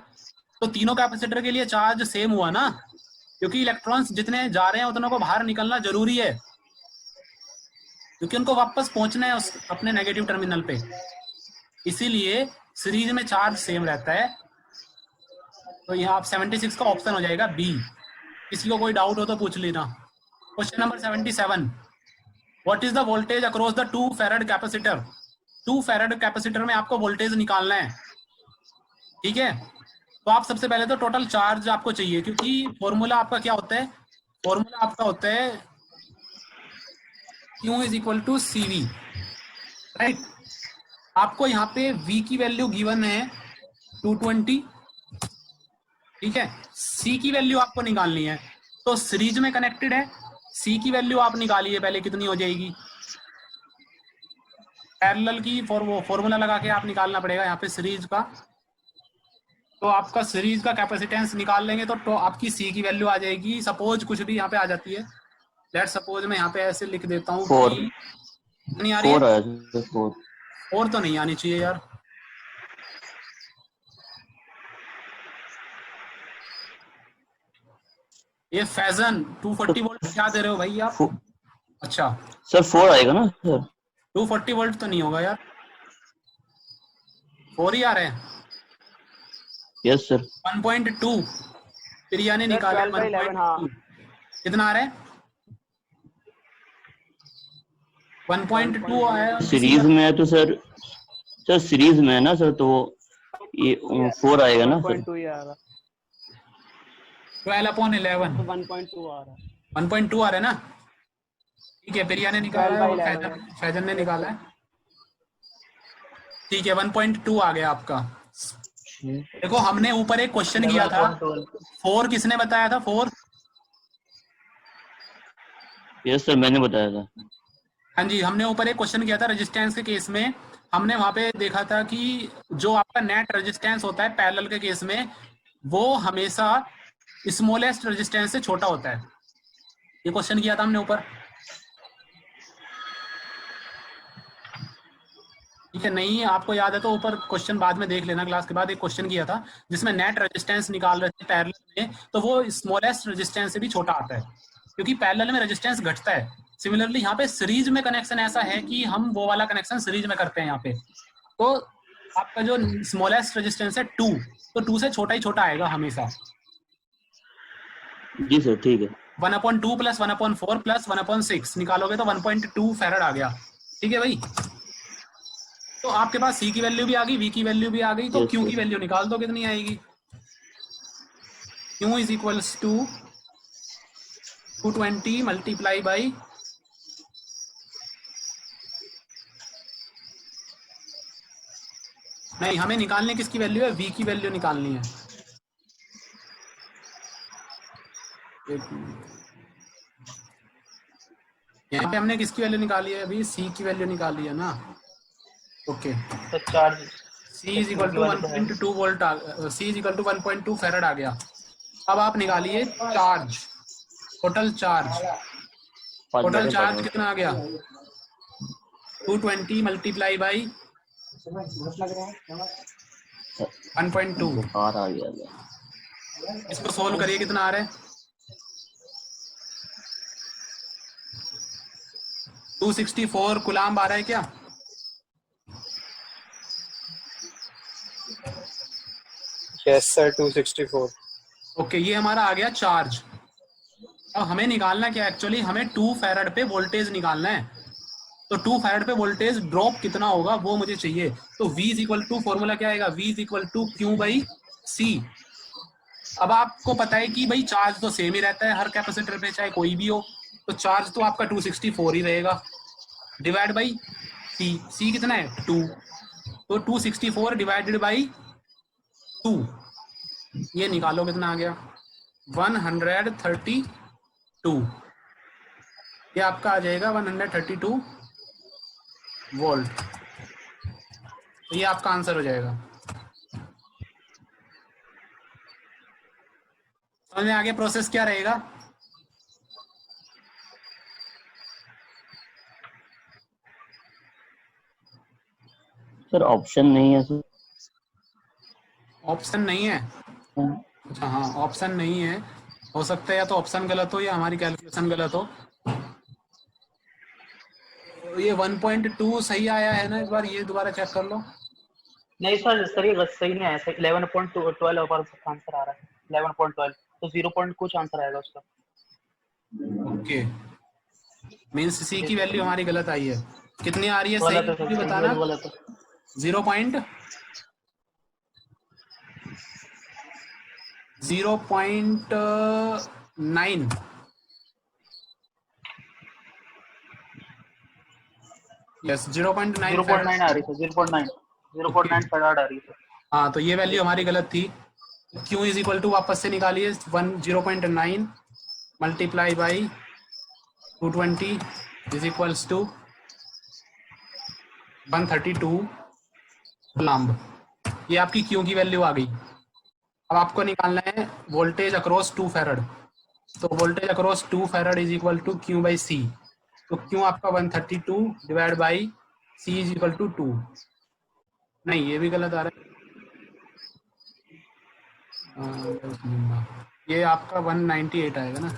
तो तीनों कैपेसिटर के लिए चार्ज सेम हुआ ना, क्योंकि इलेक्ट्रॉन्स जितने जा रहे हैं उतनों को बाहर निकलना जरूरी है, क्योंकि उनको वापस पहुंचना है उस अपने नेगेटिव टर्मिनल पे। इसीलिए सीरीज में चार्ज सेम रहता है। तो यहाँ आप 76 का ऑप्शन हो जाएगा बी। किसी को कोई डाउट हो तो पूछ लेना। Question number 77, what is the voltage across the 2 farad capacitor? 2 farad capacitor में आपको वोल्टेज निकालना है, ठीक है। तो आप सबसे पहले तो टोटल चार्ज आपको चाहिए, क्योंकि फॉर्मूला आपका क्या होता है, फॉर्मूला आपका होता है Q is equal to CV, right. आपको यहाँ पे V की वैल्यू गिवन है 220, ठीक है। C की वैल्यू आपको निकालनी है, तो सीरीज में कनेक्टेड है, C की वैल्यू आप निकालिए पहले, कितनी हो जाएगी। पैरेलल की फॉर्मूला लगा के आप निकालना पड़ेगा यहाँ पे सीरीज का। तो आपका सीरीज का कैपेसिटेंस निकाल लेंगे तो आपकी सी की वैल्यू आ जाएगी, सपोज कुछ भी यहाँ पे आ जाती है, लेट सपोज मैं यहाँ पे ऐसे लिख देता हूँ 4 कि नहीं आ रही 4 है, आया सर 4 और तो नहीं आनी चाहिए यार। ये फैजन 240 वोल्ट क्या दे रहे हो भाई आप? अच्छा सर 4 आएगा ना सर? 240 वोल्ट तो नहीं होगा यार, 4 ही आ रहे हैं। यस सर 1.2 प्रिया ने सर निकाला 12/11 हाँ 1.2 कितना आ रहा है? 1.2 आया सीरीज में है तो सर सीरीज में है ना सर, तो ये 4 आएगा ना सर? 1.2 ही आ रहा 12/11 तो 1.2 आ रहा है 1.2 आ रहा है ना? ठीक है, प्रिया ने निकाला है और 12/11 फैजन ने निकाला है। ठीक है 1.2 आ गया आपका। देखो हमने ऊपर एक क्वेश्चन किया था, 4 किसने बताया था? 4 यस सर मैंने बताया था। हाँ जी, हमने ऊपर एक क्वेश्चन किया था रेजिस्टेंस के केस में। हमने वहां पे देखा था कि जो आपका नेट रेजिस्टेंस होता है पैरेलल के केस में, वो हमेशा स्मॉलेस्ट रेजिस्टेंस से छोटा होता है। ये क्वेश्चन किया था हमने ऊपर, ठीक है? नहीं आपको याद है तो ऊपर क्वेश्चन बाद में देख लेना, क्लास के बाद एक क्वेश्चन किया था जिसमें नेट रेजिस्टेंस निकाल रहे थे पैरेलल में, तो वो स्मॉलेस्ट रेजिस्टेंस से भी छोटा आता है क्योंकि पैरेलल में रेजिस्टेंस घटता है। सिमिलरली यहाँ पे सीरीज में कनेक्शन ऐसा है कि हम वो वाला कनेक्शन सीरीज में करते हैं यहाँ पे, तो आपका जो स्मॉलेस्ट रेजिस्टेंस है 2, तो 2 से छोटा ही छोटा आएगा हमेशा। जी सर ठीक है। 1/2 प्लस 1/4 प्लस 1/6 निकालोगे तो 1.2 फैराड आ गया। ठीक है भाई, तो आपके पास सी की वैल्यू भी आ गई, वी की वैल्यू भी आ गई, तो Yes, क्यू sir. की वैल्यू निकाल दो कितनी आएगी। Q is equals to 220 multiply by नहीं, हमें निकालने किसकी वैल्यू है? वी की वैल्यू निकालनी है। एक मिनट, यहाँ पे हमने किसकी वैल्यू निकाली है? अभी सी की वैल्यू निकाली है ना। ओके, तो charge C is equal to 1.2 volt, C is equal to 1.2 farad आ गया। अब आप निकालिए charge, total charge. Total charge कितना आ गया? 220 मल्टीप्लाई बाई 1.2। बुखार आ गया। इसको सोल्व करिए, कितना आ रहा है? 264 कुलाम्ब आ रहा है क्या? Yes sir 264। ओके, ये हमारा आ गया चार्ज। अब हमें निकालना क्या, एक्चुअली हमें 2 फैराड पे वोल्टेज निकालना है। तो 2 फैराड पे वोल्टेज ड्रॉप कितना होगा वो मुझे चाहिए। तो V is equal to, formula क्या आएगा? V is equal to Q by C. अब आपको पता है कि भाई चार्ज तो सेम ही रहता है हर कैपेसिटर पे, चाहे कोई भी हो, तो चार्ज तो आपका 264 ही रहेगा, डिवाइड बाई सी। सी कितना है? 2, तो 264 डिवाइडेड बाई 2, ये निकालो कितना आ गया? 132। ये आपका आ जाएगा 132 वोल्ट। तो ये आपका आंसर हो जाएगा। समझ में आगे प्रोसेस क्या रहेगा? सर ऑप्शन नहीं है सर। ऑप्शन नहीं है? अच्छा हाँ, ऑप्शन नहीं है, हो सकता है या तो ऑप्शन गलत हो या हमारी कैलकुलेशन गलत हो। ये 1.2 सही आया है ना? एक बार ये दोबारा चेक कर लो। नहीं सर ये सही नहीं आया सर। 11.12 पर आंसर आ रहा है 11.12, तो 0 पॉइंट कुछ आंसर आएगा उसका। ओके, मीन्स सी की वैल्यू हमारी गलत आई है। कितनी आ रही है गलत है सही सर, बताना? गलत है। 0.09। यस 0.9 0.9 आ रही है, 0.9 फैराड आ रही है। हाँ, तो ये वैल्यू हमारी गलत थी। Q इज इक्वल टू वापस से निकालिए 0.9 multiply by 220 is equals to 132 coulomb. ये आपकी Q की वैल्यू आ गई। अब आपको निकालना है वोल्टेज अक्रॉस 2 फैरड। तो voltage across 2 farad is equal to Q by C। तो Q आपका 132 divide by C is equal to 2। नहीं, ये भी गलत आ रहा है। ये आपका 198 आएगा ना।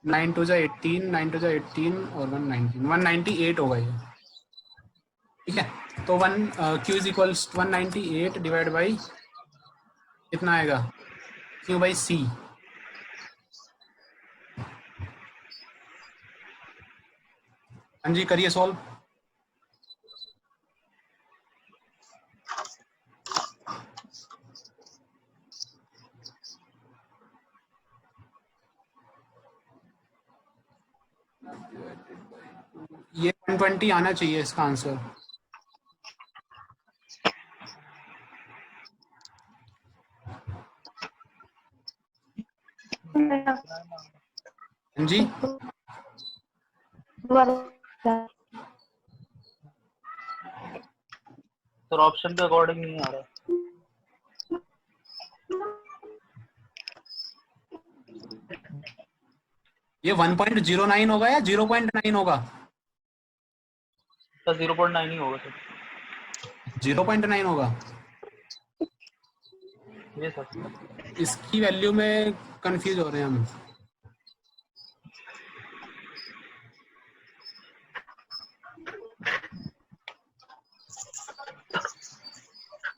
9 टू जा 18, 9 टू जा 18 और 119, 198 होगा ये। ठीक है, तो Q is equals 198 divide by कितना आएगा Q बाई C। हाँ जी, करिए सॉल्व। ये 120 आना चाहिए इसका आंसर। हाँ जी, सर ऑप्शन के अकॉर्डिंग नहीं आ रहा। ये 1.09 होगा या 0.9 होगा? सर 0.9 ही होगा सर। 0.9 होगा। ये सर इसकी वैल्यू में कंफ्यूज हो रहे हैं हम।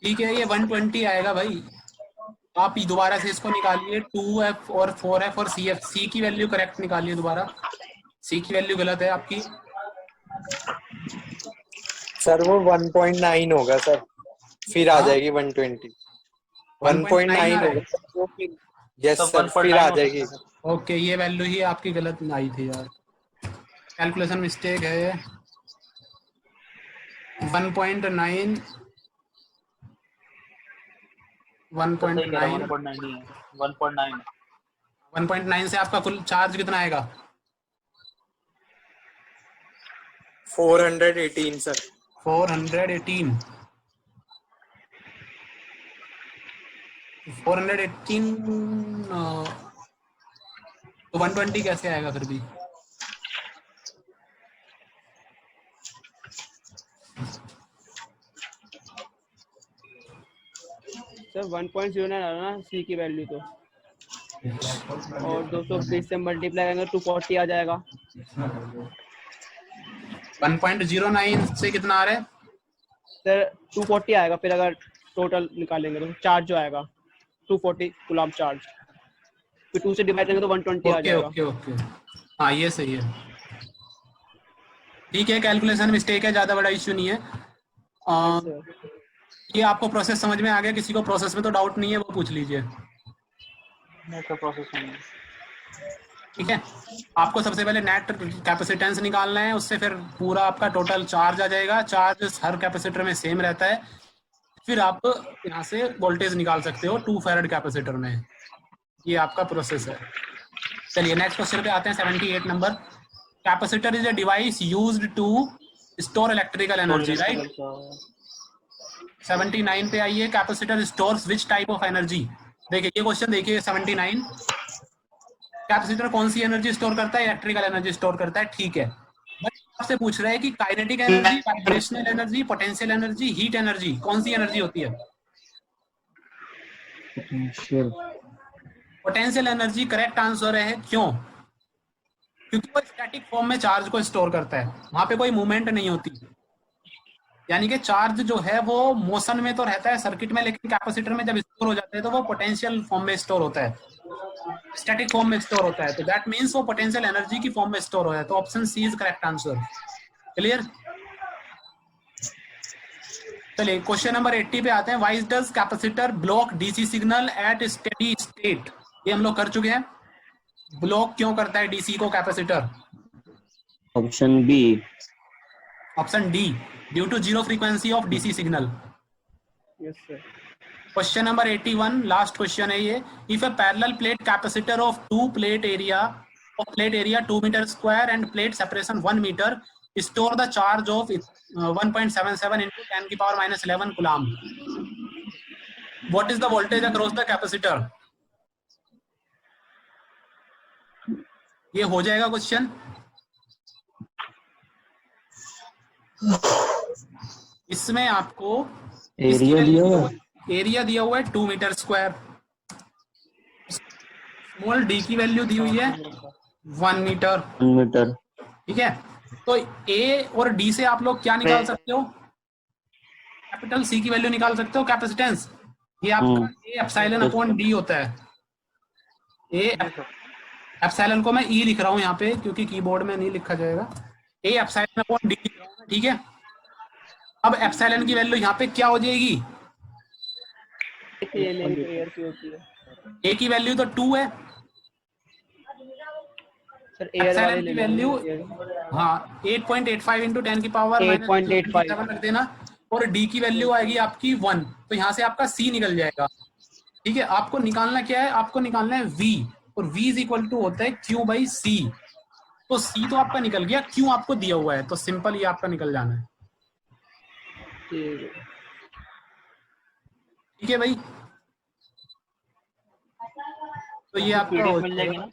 ठीक है, ये 120 आएगा भाई। आप दोबारा से इसको निकालिए, 2F और 4F और CF। C की वैल्यू करेक्ट निकालिए दोबारा। C की वैल्यू गलत है आपकी। सर वो 1.9 होगा सर, फिर आ जाएगी 120। 1.9 होगा वो फिर, यस तो सर, फिर आ जाएगी। ओके, ये वैल्यू ही आपकी गलत आई थी यार, कैलकुलेशन मिस्टेक है। 1.9 1.9 से आपका कुल चार्ज कितना आएगा? 418 सर। 418 तो 120 कैसे आएगा फिर भी? सर 1.09 आ रहा ना C की वैल्यू तो, और 220 से मल्टीप्लाई करेंगे 240 आ जाएगा। 1.09 से कितना आ रहा है? सर 240 आएगा, फिर अगर टोटल निकालेंगे तो चार्ज जो आएगा 240 कूलम चार्ज, फिर 2 से डिवाइड करेंगे तो 120 आ ओके जाएगा। ओके ओके, हाँ ये सही है। ठीक है, कैलकुलेशन मिस्टेक है, ज्यादा बड़ा इश्यू नहीं है। ये आपको प्रोसेस समझ में आ गया? किसी को प्रोसेस में तो डाउट नहीं है, वो पूछ लीजिए। प्रोसेस नहीं। ठीक है, आपको सबसे पहले नेट कैपेसिटेंस निकालना है, उससे फिर पूरा आपका टोटल चार्ज आ जाएगा। चार्ज हर कैपेसिटर में सेम रहता है। फिर आप यहाँ से वोल्टेज निकाल सकते हो 2 फैरड कैपेसिटर में। ये आपका प्रोसेस है। चलिए नेक्स्ट क्वेश्चन पे आते हैं। 78 number. Capacitor is a device used to store electrical energy, right? 79 पे आइए। Capacitor stores which type of energy? देखिए ये क्वेश्चन देखिए 79। कैपेसिटर कौन सी एनर्जी स्टोर करता है? इलेक्ट्रिकल एनर्जी स्टोर करता है, ठीक है। बट आपसे पूछ रहा है कि kinetic energy, vibrational energy, potential energy, heat energy, कौन सी एनर्जी होती है? पोटेंशियल एनर्जी करेक्ट आंसर है। क्यों? क्योंकि वो स्टैटिक फॉर्म में चार्ज को स्टोर करता है, वहां पे कोई मूवमेंट नहीं होती। यानी कि चार्ज जो है वो मोशन में तो रहता है सर्किट में, लेकिन कैपेसिटर में जब स्टोर हो जाता है तो वो पोटेंशियल फॉर्म में स्टोर होता है, स्टैटिक फॉर्म में स्टोर होता है। तो दैट मींस वो पोटेंशियल एनर्जी की फॉर्म में स्टोर हो है। तो option C is correct answer. Clear? चलिए क्वेश्चन नंबर 80 पे आते हैं। Why does capacitor block DC signal at steady state? ये हम लोग कर चुके हैं। ब्लॉक क्यों करता है डीसी को capacitor? Option B. Option D, due to zero frequency of DC signal. Yes sir. Question number 81, last question है ये। If a parallel plate capacitor of plate area 2 metre square and plate separation 1 metre store the charge of 1.77 into 10⁻⁻11 coulomb. What is the voltage across the capacitor? ये हो जाएगा क्वेश्चन। इसमें आपको एरिया दिया हुआ है। एरिया दिया हुआ है 2 मीटर स्क्वायर, स्मॉल डी की वैल्यू दी हुई है 1 मीटर, 1 मीटर। ठीक है। तो ए और डी से आप लोग क्या निकाल सकते हो? कैपिटल सी की वैल्यू निकाल सकते हो, कैपेसिटेंस। ये आपका ए एप्सिलॉन अपॉन डी होता है। ए एप्सिलॉन को मैं ई लिख रहा हूं यहाँ पे क्योंकि कीबोर्ड में नहीं लिखा जाएगा। ए एप्सिलॉन अपॉन डी लिख रहा हूं, ठीक है। अब एप्सिलॉन की वैल्यू यहाँ पे क्या हो जाएगी? एयर की होती है ए की वैल्यू तो 2 है, सर, एयर एप्सिलॉन वाले की ले वैल्यू लेंगे। हाँ 8.85 इंटू 10 की पावर 8.85 रख देना, और डी की वैल्यू आएगी आपकी 1, तो यहाँ से आपका सी निकल जाएगा, ठीक है। आपको निकालना क्या है? आपको निकालना है वी, और v इज इक्वल टू होता है q बाई सी। तो c तो आपका निकल गया, q आपको दिया हुआ है, तो सिंपल ये आपका निकल जाना है, ठीक है भाई। तो ये आपका PDF मिल जाएगी ना?